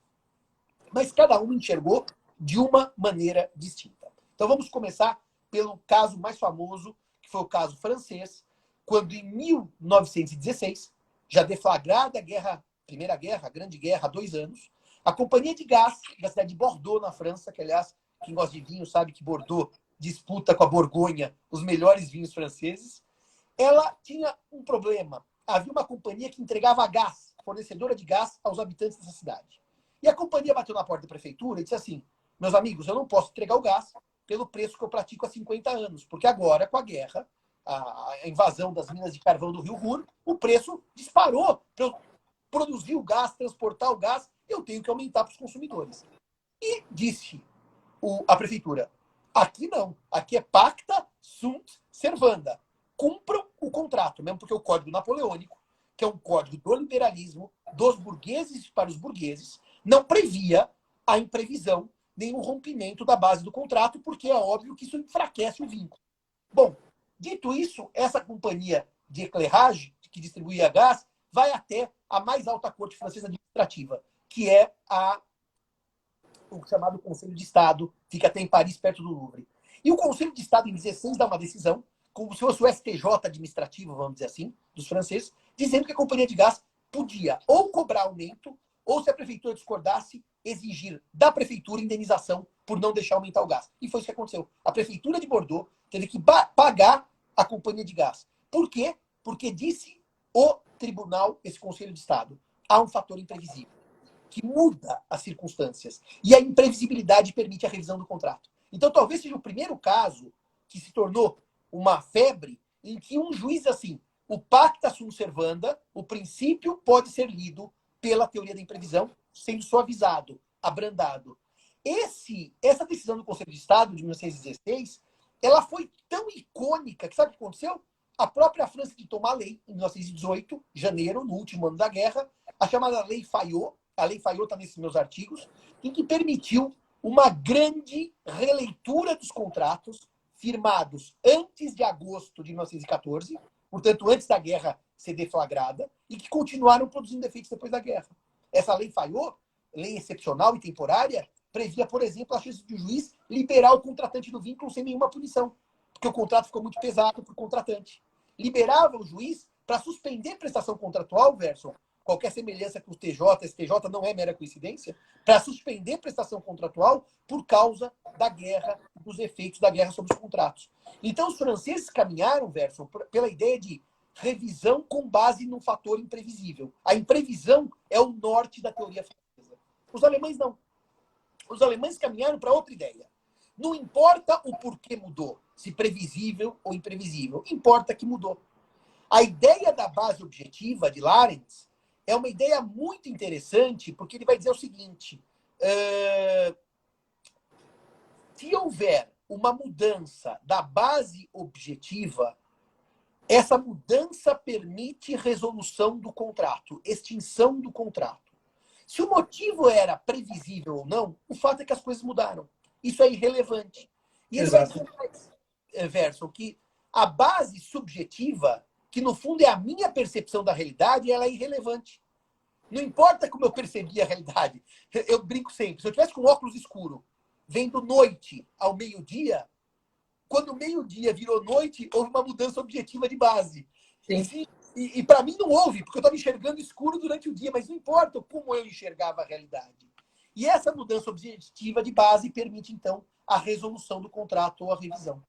Mas cada um enxergou de uma maneira distinta. Então vamos começar pelo caso mais famoso, que foi o caso francês, quando em 1916, já deflagrada a Primeira Guerra, a Grande Guerra, há 2 anos, a Companhia de Gás da cidade de Bordeaux, na França, que aliás, quem gosta de vinho sabe que Bordeaux disputa com a Borgonha os melhores vinhos franceses, ela tinha um problema. Havia uma companhia que entregava gás, fornecedora de gás aos habitantes dessa cidade. E a companhia bateu na porta da prefeitura e disse assim: meus amigos, eu não posso entregar o gás pelo preço que eu pratico há 50 anos, porque agora, com a guerra, a invasão das minas de carvão do Rio Ruhr, o preço disparou. Para eu produzir o gás, transportar o gás, eu tenho que aumentar para os consumidores. E disse a prefeitura: aqui não, aqui é pacta sunt servanda. Cumpram o contrato, mesmo porque o Código Napoleônico, que é um código do liberalismo, dos burgueses para os burgueses, não previa a imprevisão, nem o rompimento da base do contrato, porque é óbvio que isso enfraquece o vínculo. Bom, dito isso, essa companhia de éclairage, que distribuía gás, vai até a mais alta corte francesa administrativa, que é o chamado Conselho de Estado, fica até em Paris, perto do Louvre. E o Conselho de Estado, em 16, dá uma decisão, como se fosse o STJ administrativo, vamos dizer assim, dos franceses, dizendo que a companhia de gás podia ou cobrar aumento, ou, se a prefeitura discordasse, exigir da prefeitura indenização por não deixar aumentar o gás. E foi isso que aconteceu. A prefeitura de Bordeaux teve que pagar a companhia de gás. Por quê? Porque disse o tribunal, esse Conselho de Estado, há um fator imprevisível, que muda as circunstâncias. E a imprevisibilidade permite a revisão do contrato. Então, talvez seja o primeiro caso que se tornou uma febre em que um juiz, assim, o pacta sunt servanda, o princípio pode ser lido pela teoria da imprevisão, sendo suavizado, abrandado. Essa decisão do Conselho de Estado, de 1916, ela foi tão icônica que sabe o que aconteceu? A própria França ditou uma lei, em 1918, janeiro, no último ano da guerra, a chamada Lei Fayot. A Lei Fayot está nesses meus artigos, em que permitiu uma grande releitura dos contratos firmados antes de agosto de 1914, portanto, antes da guerra ser deflagrada, e que continuaram produzindo efeitos depois da guerra. Essa Lei Fayot, lei excepcional e temporária, previa, por exemplo, a chance de o juiz liberar o contratante do vínculo sem nenhuma punição, porque o contrato ficou muito pesado para o contratante. Liberava o juiz para suspender prestação contratual, Verson, qualquer semelhança com o TJ, STJ não é mera coincidência, para suspender prestação contratual por causa da guerra, dos efeitos da guerra sobre os contratos. Então, os franceses caminharam, Verson, pela ideia de revisão com base num fator imprevisível. A imprevisão é o norte da teoria francesa. Os alemães não. Os alemães caminharam para outra ideia. Não importa o porquê mudou, se previsível ou imprevisível, importa que mudou. A ideia da base objetiva de Larens é uma ideia muito interessante, porque ele vai dizer o seguinte: se houver uma mudança da base objetiva, essa mudança permite resolução do contrato, extinção do contrato. Se o motivo era previsível ou não, o fato é que as coisas mudaram. Isso é irrelevante. E ele vai dizer mais, Verson, que a base subjetiva, que no fundo é a minha percepção da realidade, ela é irrelevante. Não importa como eu percebi a realidade. Eu brinco sempre. Se eu tivesse com óculos escuro, vendo noite ao meio-dia, quando o meio-dia virou noite, houve uma mudança objetiva de base. Sim. E para mim não houve, porque eu estava enxergando escuro durante o dia, mas não importa como eu enxergava a realidade. E essa mudança objetiva de base permite, então, a resolução do contrato ou a revisão.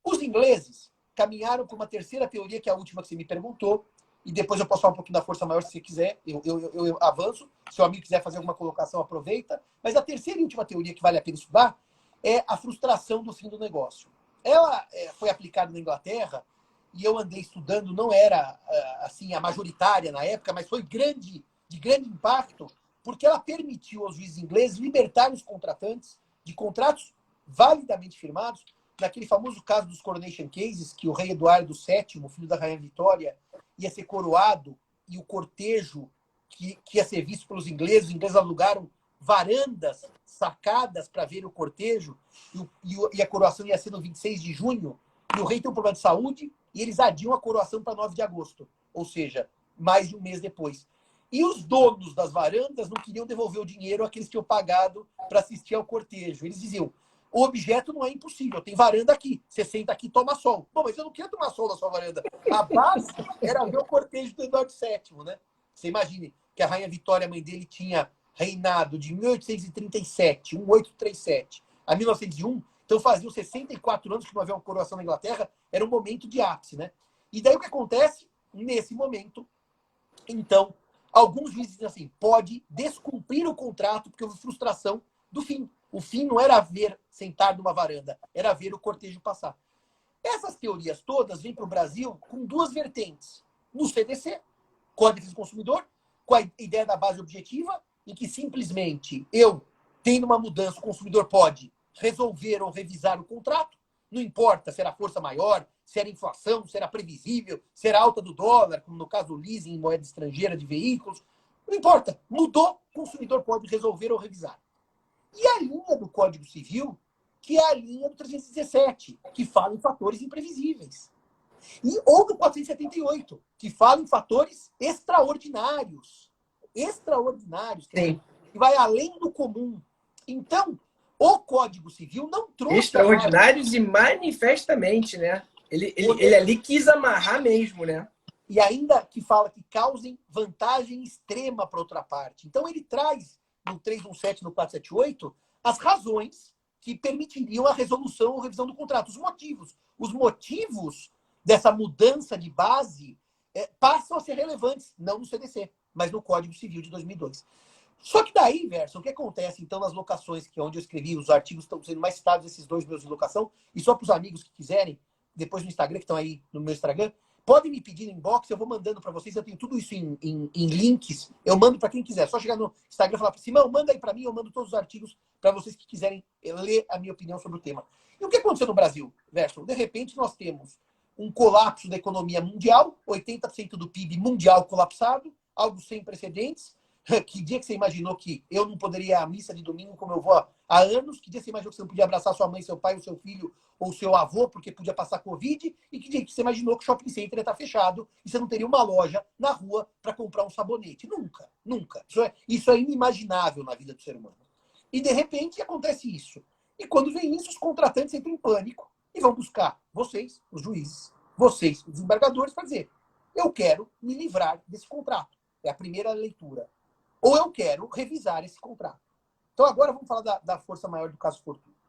Os ingleses caminharam por uma terceira teoria, que é a última que você me perguntou, e depois eu posso falar um pouquinho da força maior, se você quiser, eu avanço. Se o amigo quiser fazer alguma colocação, aproveita. Mas a terceira e última teoria que vale a pena estudar é a frustração do fim do negócio. Ela foi aplicada na Inglaterra, e eu andei estudando, não era assim a majoritária na época, mas foi de grande impacto, porque ela permitiu aos juízes ingleses libertarem os contratantes de contratos validamente firmados, naquele famoso caso dos coronation cases, que o rei Eduardo VII, filho da rainha Vitória, ia ser coroado, e o cortejo que ia ser visto pelos ingleses, os ingleses alugaram varandas, sacadas para ver o cortejo, e a coroação ia ser no 26 de junho, e o rei tem um problema de saúde, e eles adiam a coroação para 9 de agosto, ou seja, mais de um mês depois. E os donos das varandas não queriam devolver o dinheiro àqueles que tinham pagado para assistir ao cortejo. Eles diziam, o objeto não é impossível, tem varanda aqui, você senta aqui e toma sol. Bom, mas eu não queria tomar sol na sua varanda. A base era ver o cortejo do Eduardo VII, né? Você imagine que a Rainha Vitória, mãe dele, tinha reinado de 1837, 1837, a 1901, então faziam 64 anos que não havia uma coroação na Inglaterra, era um momento de ápice, né? E daí o que acontece? Nesse momento, então, alguns juízes dizem assim, pode descumprir o contrato porque houve frustração do fim. O fim não era ver sentar numa varanda, era ver o cortejo passar. Essas teorias todas vêm para o Brasil com duas vertentes. No CDC, Código de Defesa do Consumidor, com a ideia da base objetiva, em que simplesmente eu, tendo uma mudança, o consumidor pode resolver ou revisar o contrato, não importa se era força maior, se era inflação, se era previsível, se era alta do dólar, como no caso do leasing em moeda estrangeira de veículos, não importa, mudou, o consumidor pode resolver ou revisar. E a linha do Código Civil, que é a linha do 317, que fala em fatores imprevisíveis. Ou do 478, que fala em fatores extraordinários. Extraordinários, que vai além do comum. Então, o Código Civil não trouxe... Extraordinários e manifestamente, né? Ele ali quis amarrar mesmo, né? E ainda que fala que causem vantagem extrema para outra parte. Então, ele traz, no 317 no 478, as razões que permitiriam a resolução ou revisão do contrato. Os motivos dessa mudança de base passam a ser relevantes, não no CDC, mas no Código Civil de 2002. Só que daí, Verso, o que acontece, então, nas locações, que é onde eu escrevi, os artigos estão sendo mais citados, esses dois meus de locação, e só para os amigos que quiserem, depois no Instagram, que estão aí no meu Instagram, podem me pedir no inbox, eu vou mandando para vocês, eu tenho tudo isso em links, eu mando para quem quiser. Só chegar no Instagram e falar, Simão, manda aí para mim, eu mando todos os artigos para vocês que quiserem ler a minha opinião sobre o tema. E o que aconteceu no Brasil, Verso? De repente, nós temos um colapso da economia mundial, 80% do PIB mundial colapsado, algo sem precedentes. Que dia que você imaginou que eu não poderia ir à missa de domingo como eu vou há anos? Que dia você imaginou que você não podia abraçar sua mãe, seu pai, o seu filho ou seu avô porque podia passar Covid? E que dia que você imaginou que o shopping center ia estar fechado e você não teria uma loja na rua para comprar um sabonete? Nunca, nunca. Isso é inimaginável na vida do ser humano. E de repente acontece isso. E quando vem isso, os contratantes entram em pânico e vão buscar vocês, os juízes, vocês, os desembargadores, para dizer, eu quero me livrar desse contrato. É a primeira leitura. Ou eu quero revisar esse contrato. Então, agora vamos falar da força maior do caso fortuito.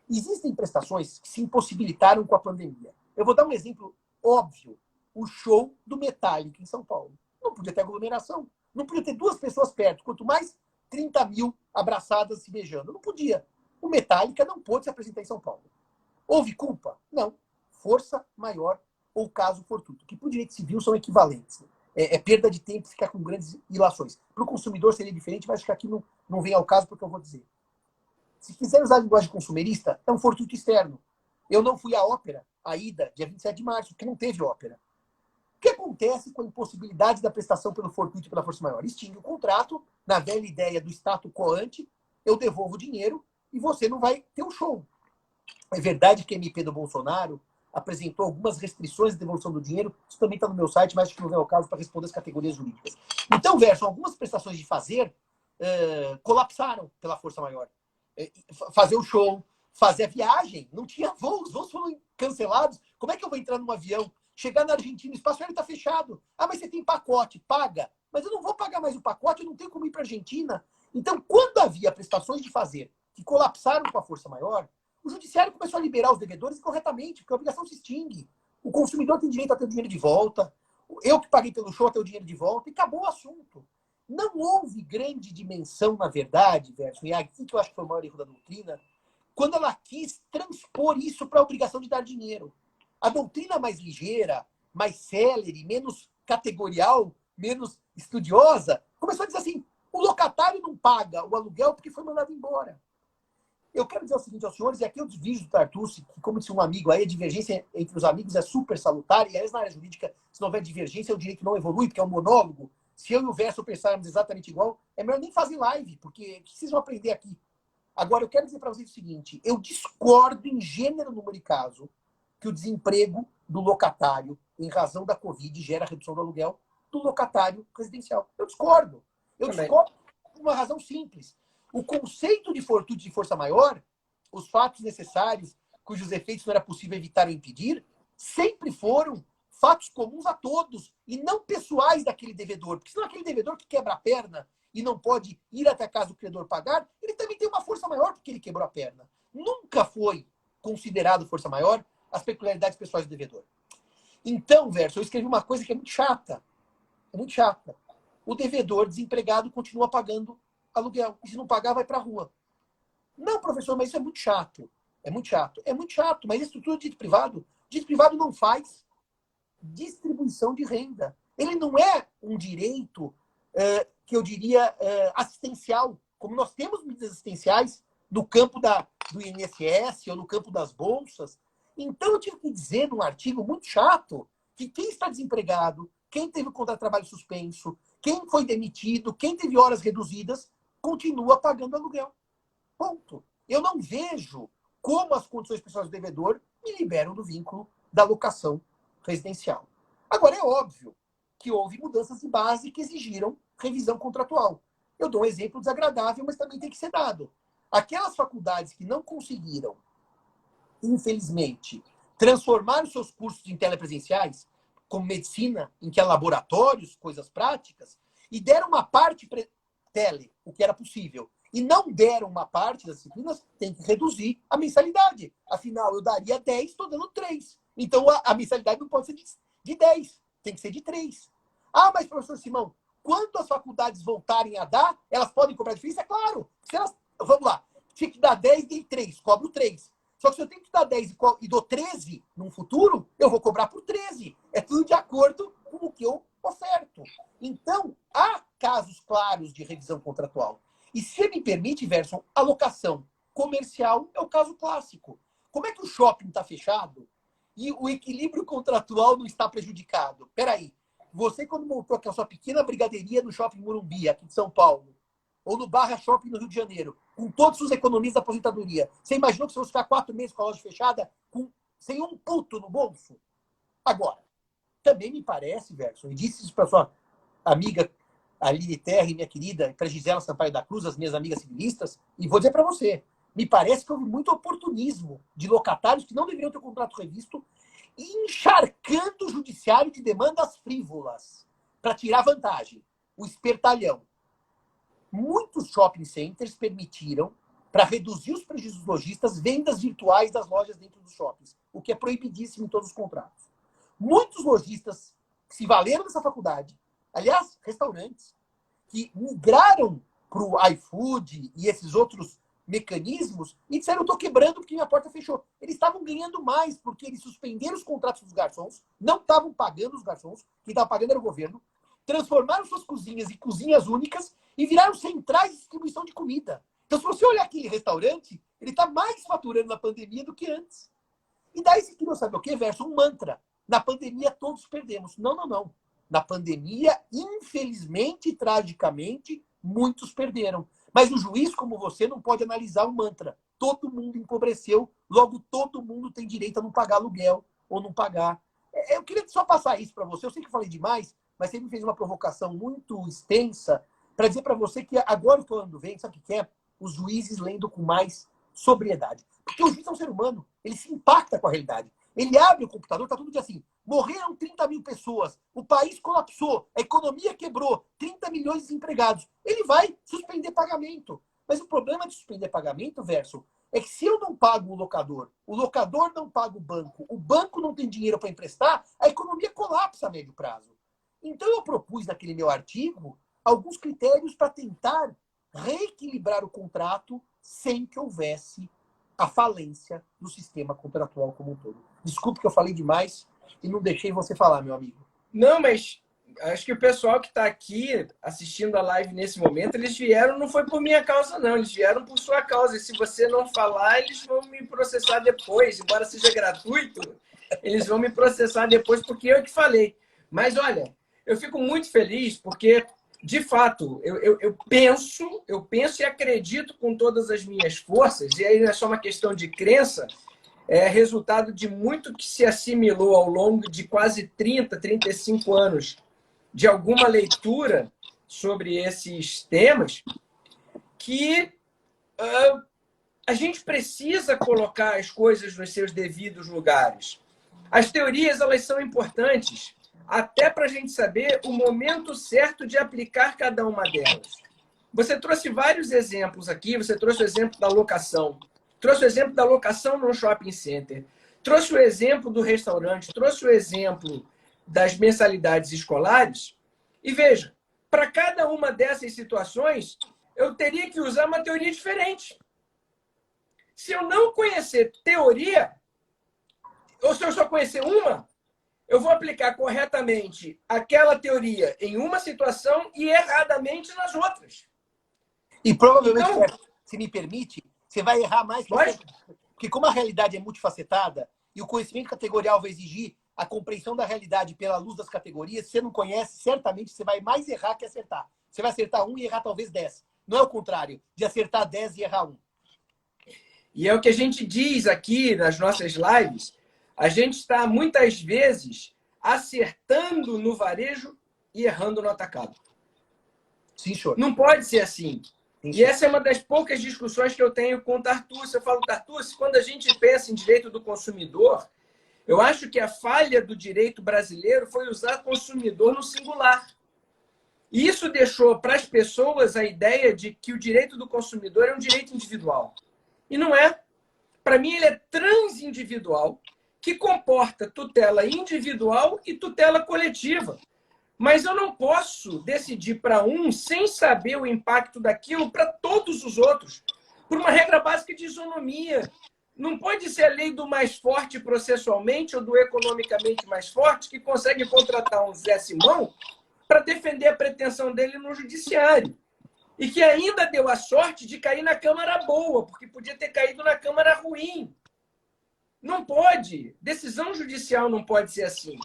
Existem prestações que se impossibilitaram com a pandemia. Eu vou dar um exemplo óbvio. O show do Metallica em São Paulo. Não podia ter aglomeração. Não podia ter duas pessoas perto. Quanto mais 30 mil abraçadas se beijando. Não podia. O Metallica não pôde se apresentar em São Paulo. Houve culpa? Não. Força maior ou caso fortuito. Que para o direito civil são equivalentes. É perda de tempo ficar com grandes ilações. Para o consumidor seria diferente, mas acho que aqui não vem ao caso porque eu vou dizer. Se quiser usar a linguagem consumerista, é um fortuito externo. Eu não fui à ópera, à ida, dia 27 de março, porque não teve ópera. O que acontece com a impossibilidade da prestação pelo fortuito e pela força maior? Extingue o contrato, na velha ideia do status quo ante, eu devolvo o dinheiro e você não vai ter um show. É verdade que a MP do Bolsonaro apresentou algumas restrições de devolução do dinheiro. Isso também está no meu site, mas acho que não vem ao caso para responder as categorias jurídicas. Então, Verso, algumas prestações de fazer colapsaram pela força maior. Fazer o show, fazer a viagem, não tinha voos, os voos foram cancelados. Como é que eu vou entrar num avião, chegar na Argentina, o espaço aéreo está fechado? Ah, mas você tem pacote, paga. Mas eu não vou pagar mais o pacote, eu não tenho como ir para a Argentina. Então, quando havia prestações de fazer que colapsaram com a força maior, o judiciário começou a liberar os devedores corretamente, porque a obrigação se extingue. O consumidor tem direito a ter o dinheiro de volta. Eu que paguei pelo show a ter o dinheiro de volta. E acabou o assunto. Não houve grande dimensão, na verdade, Verso, e aqui que eu acho que foi o maior erro da doutrina, quando ela quis transpor isso para a obrigação de dar dinheiro. A doutrina mais ligeira, mais célere, menos categorial, menos estudiosa, começou a dizer assim, o locatário não paga o aluguel porque foi mandado embora. Eu quero dizer o seguinte aos senhores, e aqui eu desvio do Tartucci, que como disse um amigo aí, a divergência entre os amigos é super salutar, e aí na área jurídica, se não houver divergência, o direito não evolui, porque é um monólogo. Se eu e o Verso pensarmos exatamente igual, é melhor nem fazer live, porque precisam aprender aqui. Agora, eu quero dizer para vocês o seguinte, eu discordo em gênero, número e caso que o desemprego do locatário, em razão da Covid, gera redução do aluguel do locatário residencial. Eu discordo. Eu discordo por uma razão simples. O conceito de fortude de força maior, os fatos necessários, cujos efeitos não era possível evitar ou impedir, sempre foram fatos comuns a todos e não pessoais daquele devedor. Porque senão aquele devedor que quebra a perna e não pode ir até a casa do credor pagar, ele também tem uma força maior porque ele quebrou a perna. Nunca foi considerado força maior as peculiaridades pessoais do devedor. Então, Verso, eu escrevi uma coisa que é muito chata. É muito chata. O devedor desempregado continua pagando aluguel. E se não pagar, vai para a rua. Não, professor, mas isso é muito chato. É muito chato. É muito chato, mas a estrutura de dito privado não faz distribuição de renda. Ele não é um direito, que eu diria, assistencial. Como nós temos medidas assistenciais no campo do INSS ou no campo das bolsas. Então, eu tive que dizer num artigo muito chato que quem está desempregado, quem teve o contrato de trabalho suspenso, quem foi demitido, quem teve horas reduzidas, continua pagando aluguel. Ponto. Eu não vejo como as condições pessoais do devedor me liberam do vínculo da locação residencial. Agora, é óbvio que houve mudanças de base que exigiram revisão contratual. Eu dou um exemplo desagradável, mas também tem que ser dado. Aquelas faculdades que não conseguiram, infelizmente, transformar os seus cursos em telepresenciais, como medicina, em que há laboratórios, coisas práticas, e deram uma parte tele, o que era possível, e não deram uma parte das disciplinas, tem que reduzir a mensalidade. Afinal, eu daria 10, estou dando 3. Então, a mensalidade não pode ser de 10, tem que ser de 3. Ah, mas, professor Simão, quando as faculdades voltarem a dar, elas podem cobrar diferença? É claro. Se elas, vamos lá, tinha que dar 10, dei 3, cobro 3. Só que se eu tenho que dar 10 e dou 13 no futuro, eu vou cobrar por 13. É tudo de acordo com o que eu oferto. Então, há casos claros de revisão contratual. E se me permite, Verson, a locação comercial é o caso clássico. Como é que o shopping está fechado e o equilíbrio contratual não está prejudicado? Peraí, você quando montou aquela sua pequena brigadeiria no Shopping Morumbi, aqui de São Paulo, ou no Barra Shopping no Rio de Janeiro, com todas as economias da aposentadoria, você imaginou que você fosse ficar 4 meses com a loja fechada sem um puto no bolso? Agora, também me parece, Verson, e disse isso para sua amiga Aline Terra, minha querida, para Gisela Sampaio da Cruz, as minhas amigas civilistas, e vou dizer para você, me parece que houve muito oportunismo de locatários que não deveriam ter o contrato revisto e encharcando o judiciário de demandas frívolas para tirar vantagem. O espertalhão. Muitos shopping centers permitiram, para reduzir os prejuízos dos lojistas, vendas virtuais das lojas dentro dos shoppings, o que é proibidíssimo em todos os contratos. Muitos lojistas se valeram dessa faculdade, aliás, restaurantes, que migraram para o iFood e esses outros mecanismos e disseram, eu estou quebrando porque minha porta fechou. Eles estavam ganhando mais porque eles suspenderam os contratos dos garçons, não estavam pagando os garçons, quem estava pagando era o governo, transformaram suas cozinhas em cozinhas únicas e viraram centrais de distribuição de comida. Então, se você olhar aquele restaurante, ele está mais faturando na pandemia do que antes. E daí você queria saber o quê, Verso? Um mantra. Na pandemia, todos perdemos. Não, não, não. Na pandemia, infelizmente e tragicamente, muitos perderam. Mas o juiz, como você, não pode analisar o mantra. Todo mundo empobreceu, logo todo mundo tem direito a não pagar aluguel ou não pagar. Eu queria só passar isso para você. Eu sei que eu falei demais, mas você me fez uma provocação muito extensa para dizer para você que agora o ano vem, sabe o que é? Os juízes lendo com mais sobriedade. Porque o juiz é um ser humano, ele se impacta com a realidade. Ele abre o computador, tá tudo dia assim, morreram 30 mil pessoas, o país colapsou, a economia quebrou, 30 milhões de desempregados. Ele vai suspender pagamento. Mas o problema de suspender pagamento, Verso, é que se eu não pago o locador não paga o banco não tem dinheiro para emprestar, a economia colapsa a médio prazo. Então eu propus naquele meu artigo alguns critérios para tentar reequilibrar o contrato sem que houvesse a falência do sistema contratual como um todo. Desculpe que eu falei demais e não deixei você falar, meu amigo. Não, mas acho que o pessoal que está aqui assistindo a live nesse momento, eles vieram, não foi por minha causa, não. Eles vieram por sua causa. E se você não falar, eles vão me processar depois. Embora seja gratuito, eles vão me processar depois porque eu que falei. Mas, olha, eu fico muito feliz porque, de fato, eu penso e acredito com todas as minhas forças, e aí não é só uma questão de crença, é resultado de muito que se assimilou ao longo de quase 30, 35 anos de alguma leitura sobre esses temas, que a gente precisa colocar as coisas nos seus devidos lugares. As teorias, elas são importantes até para a gente saber o momento certo de aplicar cada uma delas. Você trouxe vários exemplos aqui, você trouxe o exemplo da locação, trouxe o exemplo da locação no shopping center, trouxe o exemplo do restaurante, trouxe o exemplo das mensalidades escolares. E veja, para cada uma dessas situações, eu teria que usar uma teoria diferente. Se eu não conhecer teoria, ou se eu só conhecer uma, eu vou aplicar corretamente aquela teoria em uma situação e erradamente nas outras. E provavelmente, então, se me permite, você vai errar mais. Porque como a realidade é multifacetada e o conhecimento categorial vai exigir a compreensão da realidade pela luz das categorias, se você não conhece, certamente você vai mais errar que acertar. Você vai acertar 1 e errar talvez 10. Não é o contrário, de acertar 10 e errar 1. E é o que a gente diz aqui nas nossas lives. A gente está, muitas vezes, acertando no varejo e errando no atacado. Sim, senhor. Não pode ser assim. Sim, e essa é uma das poucas discussões que eu tenho com o Tartucci. Eu falo, Tartucci, quando a gente pensa em direito do consumidor, eu acho que a falha do direito brasileiro foi usar consumidor no singular. E isso deixou para as pessoas a ideia de que o direito do consumidor é um direito individual. E não é. Para mim, ele é transindividual, que comporta tutela individual e tutela coletiva. Mas eu não posso decidir para um sem saber o impacto daquilo para todos os outros, por uma regra básica de isonomia. Não pode ser a lei do mais forte processualmente ou do economicamente mais forte que consegue contratar um Zé Simão para defender a pretensão dele no judiciário. E que ainda deu a sorte de cair na Câmara boa, porque podia ter caído na Câmara ruim. Não pode. Decisão judicial não pode ser assim.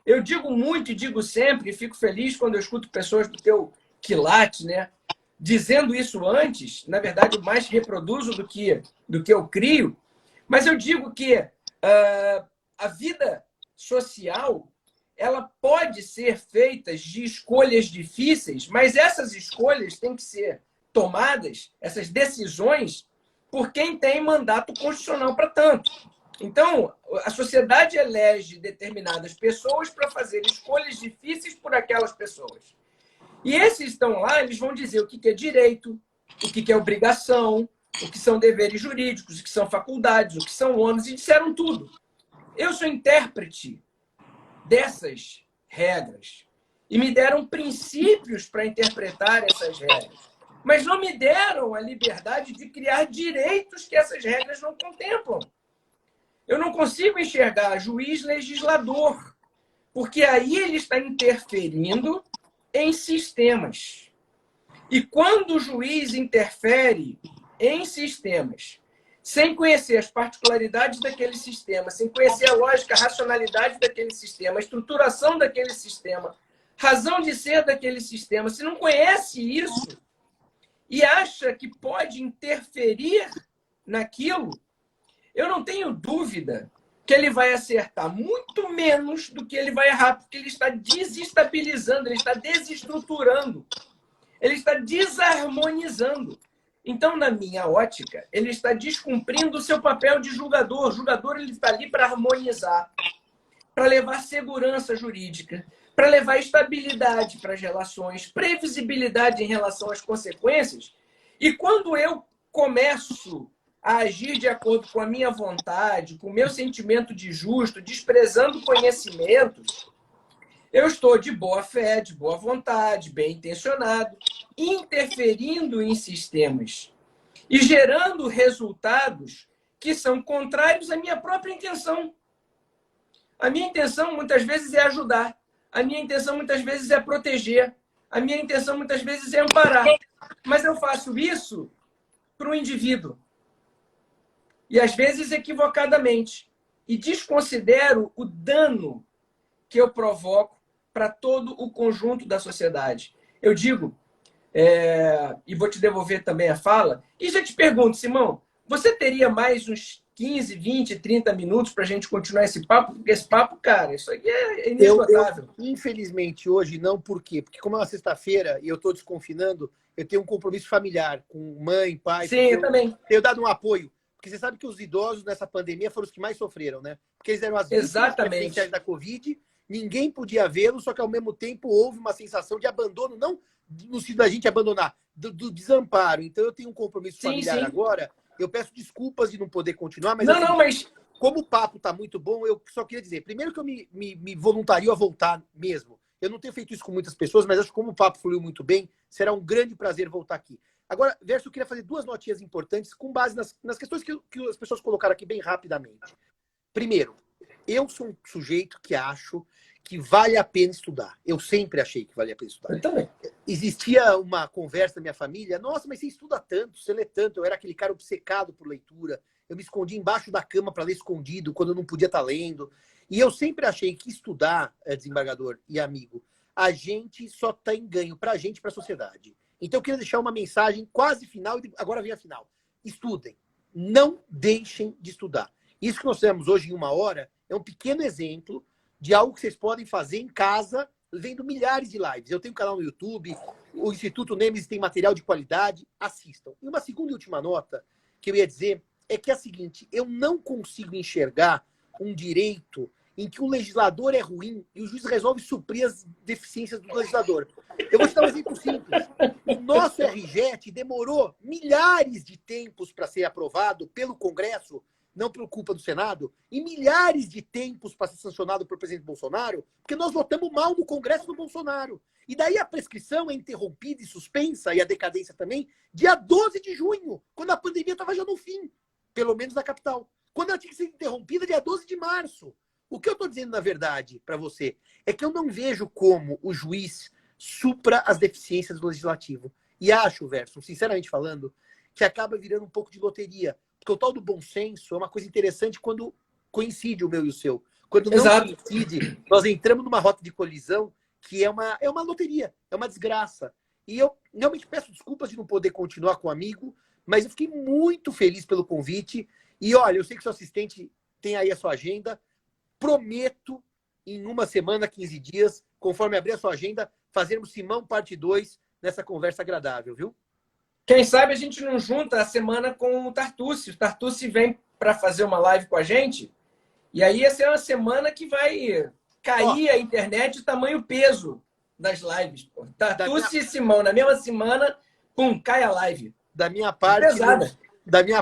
Eu digo muito e digo sempre, e fico feliz quando eu escuto pessoas do teu quilate, né, dizendo isso antes. Na verdade, eu mais reproduzo do que eu crio. Mas eu digo que a vida social, ela pode ser feita de escolhas difíceis, mas essas escolhas têm que ser tomadas, essas decisões, por quem tem mandato constitucional para tanto. Então, a sociedade elege determinadas pessoas para fazer escolhas difíceis por aquelas pessoas. E esses estão lá, eles vão dizer o que é direito, o que é obrigação, o que são deveres jurídicos, o que são faculdades, o que são ônus, e disseram tudo. Eu sou intérprete dessas regras e me deram princípios para interpretar essas regras, mas não me deram a liberdade de criar direitos que essas regras não contemplam. Eu não consigo enxergar juiz legislador, porque aí ele está interferindo em sistemas. E quando o juiz interfere em sistemas, sem conhecer as particularidades daquele sistema, sem conhecer a lógica, a racionalidade daquele sistema, a estruturação daquele sistema, razão de ser daquele sistema, se não conhece isso e acha que pode interferir naquilo, eu não tenho dúvida que ele vai acertar muito menos do que ele vai errar, porque ele está desestabilizando, ele está desestruturando, ele está desarmonizando. Então, na minha ótica, ele está descumprindo o seu papel de julgador. O julgador, ele está ali para harmonizar, para levar segurança jurídica, para levar estabilidade para as relações, previsibilidade em relação às consequências. E quando eu começo a agir de acordo com a minha vontade, com o meu sentimento de justo, desprezando conhecimentos, eu estou de boa fé, de boa vontade, bem intencionado, interferindo em sistemas e gerando resultados que são contrários à minha própria intenção. A minha intenção, muitas vezes, é ajudar. A minha intenção, muitas vezes, é proteger. A minha intenção, muitas vezes, é amparar. Mas eu faço isso para o indivíduo. E, às vezes, equivocadamente. E desconsidero o dano que eu provoco para todo o conjunto da sociedade. Eu digo, e vou te devolver também a fala, e já te pergunto, Simão, você teria mais uns 15, 20, 30 minutos para a gente continuar esse papo, porque esse papo, cara, isso aqui é inesgotável. Infelizmente, hoje não, por quê? Porque como é uma sexta-feira e eu estou desconfinando, eu tenho um compromisso familiar com mãe, pai. Sim, eu também. Tenho dado um apoio. Porque você sabe que os idosos nessa pandemia foram os que mais sofreram, né? Porque eles eram as vítimas preferenciais da Covid, ninguém podia vê-los, só que ao mesmo tempo houve uma sensação de abandono, não no sentido da gente abandonar, do desamparo. Então eu tenho um compromisso familiar agora. Eu peço desculpas de não poder continuar, mas, mas como o papo está muito bom, eu só queria dizer, primeiro que eu me voluntario a voltar mesmo. Eu não tenho feito isso com muitas pessoas, mas acho que como o papo fluiu muito bem, será um grande prazer voltar aqui. Agora, Verso, eu queria fazer 2 notinhas importantes com base nas questões que as pessoas colocaram aqui bem rapidamente. Primeiro, eu sou um sujeito que acho que vale a pena estudar. Eu sempre achei que valia a pena estudar. Eu também. Existia uma conversa na minha família, nossa, mas você estuda tanto, você lê tanto. Eu era aquele cara obcecado por leitura. Eu me escondia embaixo da cama para ler escondido, quando eu não podia estar lendo. E eu sempre achei que estudar, desembargador e amigo, a gente só tem ganho para a gente e para a sociedade. Então eu queria deixar uma mensagem quase final, e agora vem a final. Estudem. Não deixem de estudar. Isso que nós temos hoje em 1 hora é um pequeno exemplo de algo que vocês podem fazer em casa, vendo milhares de lives. Eu tenho um canal no YouTube, o Instituto Nemesis tem material de qualidade, assistam. E uma segunda e última nota que eu ia dizer é que é a seguinte, eu não consigo enxergar um direito em que o legislador é ruim e o juiz resolve suprir as deficiências do legislador. Eu vou te dar um exemplo simples. O nosso RJET demorou milhares de tempos para ser aprovado pelo Congresso, não por culpa do Senado, e milhares de tempos para ser sancionado pelo presidente Bolsonaro, porque nós votamos mal no Congresso do Bolsonaro. E daí a prescrição é interrompida e suspensa, e a decadência também, dia 12 de junho, quando a pandemia estava já no fim, pelo menos na capital. Quando ela tinha que ser interrompida, dia 12 de março. O que eu estou dizendo, na verdade, para você, é que eu não vejo como o juiz supra as deficiências do legislativo. E acho, Verso, sinceramente falando, que acaba virando um pouco de loteria. Porque o tal do bom senso é uma coisa interessante quando coincide o meu e o seu. Quando não coincide, nós entramos numa rota de colisão que é uma loteria, é uma desgraça. E eu realmente peço desculpas de não poder continuar com o amigo, mas eu fiquei muito feliz pelo convite. E olha, eu sei que seu assistente tem aí a sua agenda. Prometo, em 1 semana, 15 dias, conforme abrir a sua agenda, fazermos Simão parte 2 nessa conversa agradável, viu? Quem sabe a gente não junta a semana com o Tartucci. O Tartucci vem para fazer uma live com a gente. E aí essa é uma semana que vai cair a internet, o tamanho peso das lives. Pô. Tartucci e Simão, na mesma semana, pum, cai a live. Da minha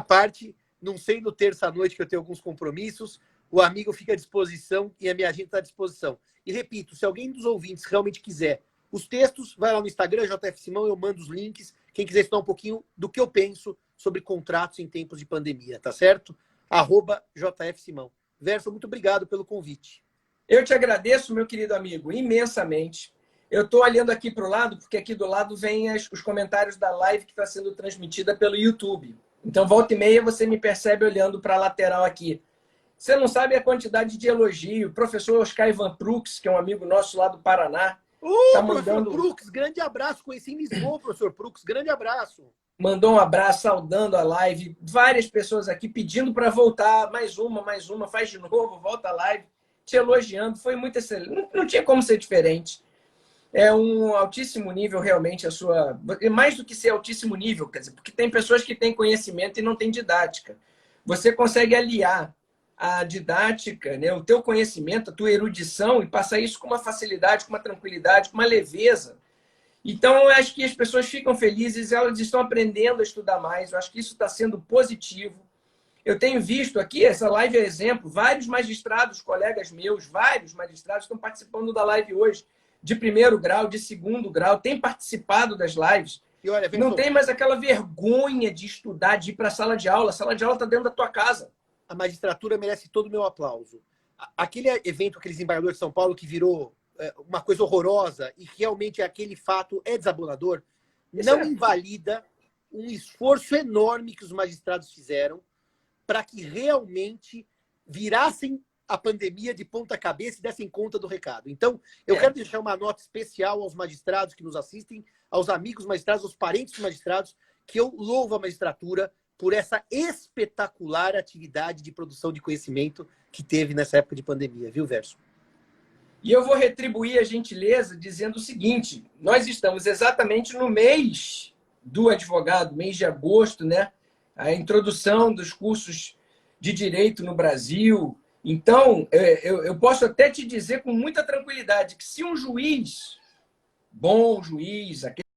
parte, não sendo terça-noite que eu tenho alguns compromissos, o amigo fica à disposição e a minha agenda está à disposição. E repito, se alguém dos ouvintes realmente quiser os textos, vai lá no Instagram, JF Simão, eu mando os links. Quem quiser estudar um pouquinho do que eu penso sobre contratos em tempos de pandemia, tá certo? @JF Simão. Verso, muito obrigado pelo convite. Eu te agradeço, meu querido amigo, imensamente. Eu estou olhando aqui para o lado, porque aqui do lado vem os comentários da live que está sendo transmitida pelo YouTube. Então, volta e meia, você me percebe olhando para a lateral aqui. Você não sabe a quantidade de elogio. O professor Oscar Ivan Prux, que é um amigo nosso lá do Paraná, tá mandando... Professor Prux, grande abraço. Conheci em Lisboa, professor Prux, grande abraço. Mandou um abraço, saudando a live. Várias pessoas aqui pedindo para voltar. Mais uma, faz de novo, volta a live. Te elogiando. Foi muito excelente. Não tinha como ser diferente. É um altíssimo nível, realmente, a sua... Mais do que ser altíssimo nível, quer dizer, porque tem pessoas que têm conhecimento e não têm didática. Você consegue aliar a didática, né, o teu conhecimento, a tua erudição e passar isso com uma facilidade, com uma tranquilidade, com uma leveza. Então, eu acho que as pessoas ficam felizes, elas estão aprendendo a estudar mais. Eu acho que isso está sendo positivo. Eu tenho visto aqui, essa live é exemplo, vários magistrados, colegas meus, vários magistrados estão participando da live hoje, de 1º grau, de 2º grau, têm participado das lives. E olha, não tem mais aquela vergonha de estudar, de ir para a sala de aula. A sala de aula está dentro da tua casa. A magistratura merece todo o meu aplauso. Aquele evento, aquele desembargador de São Paulo que virou uma coisa horrorosa e realmente aquele fato é desabonador, não invalida um esforço enorme que os magistrados fizeram para que realmente virassem a pandemia de ponta cabeça e dessem conta do recado. Então, eu quero deixar uma nota especial aos magistrados que nos assistem, aos amigos magistrados, aos parentes magistrados, que eu louvo a magistratura por essa espetacular atividade de produção de conhecimento que teve nessa época de pandemia, viu, Verso? E eu vou retribuir a gentileza dizendo o seguinte: nós estamos exatamente no mês do advogado, mês de agosto, né? A introdução dos cursos de direito no Brasil. Então, eu posso até te dizer com muita tranquilidade que se um juiz, bom juiz, aquele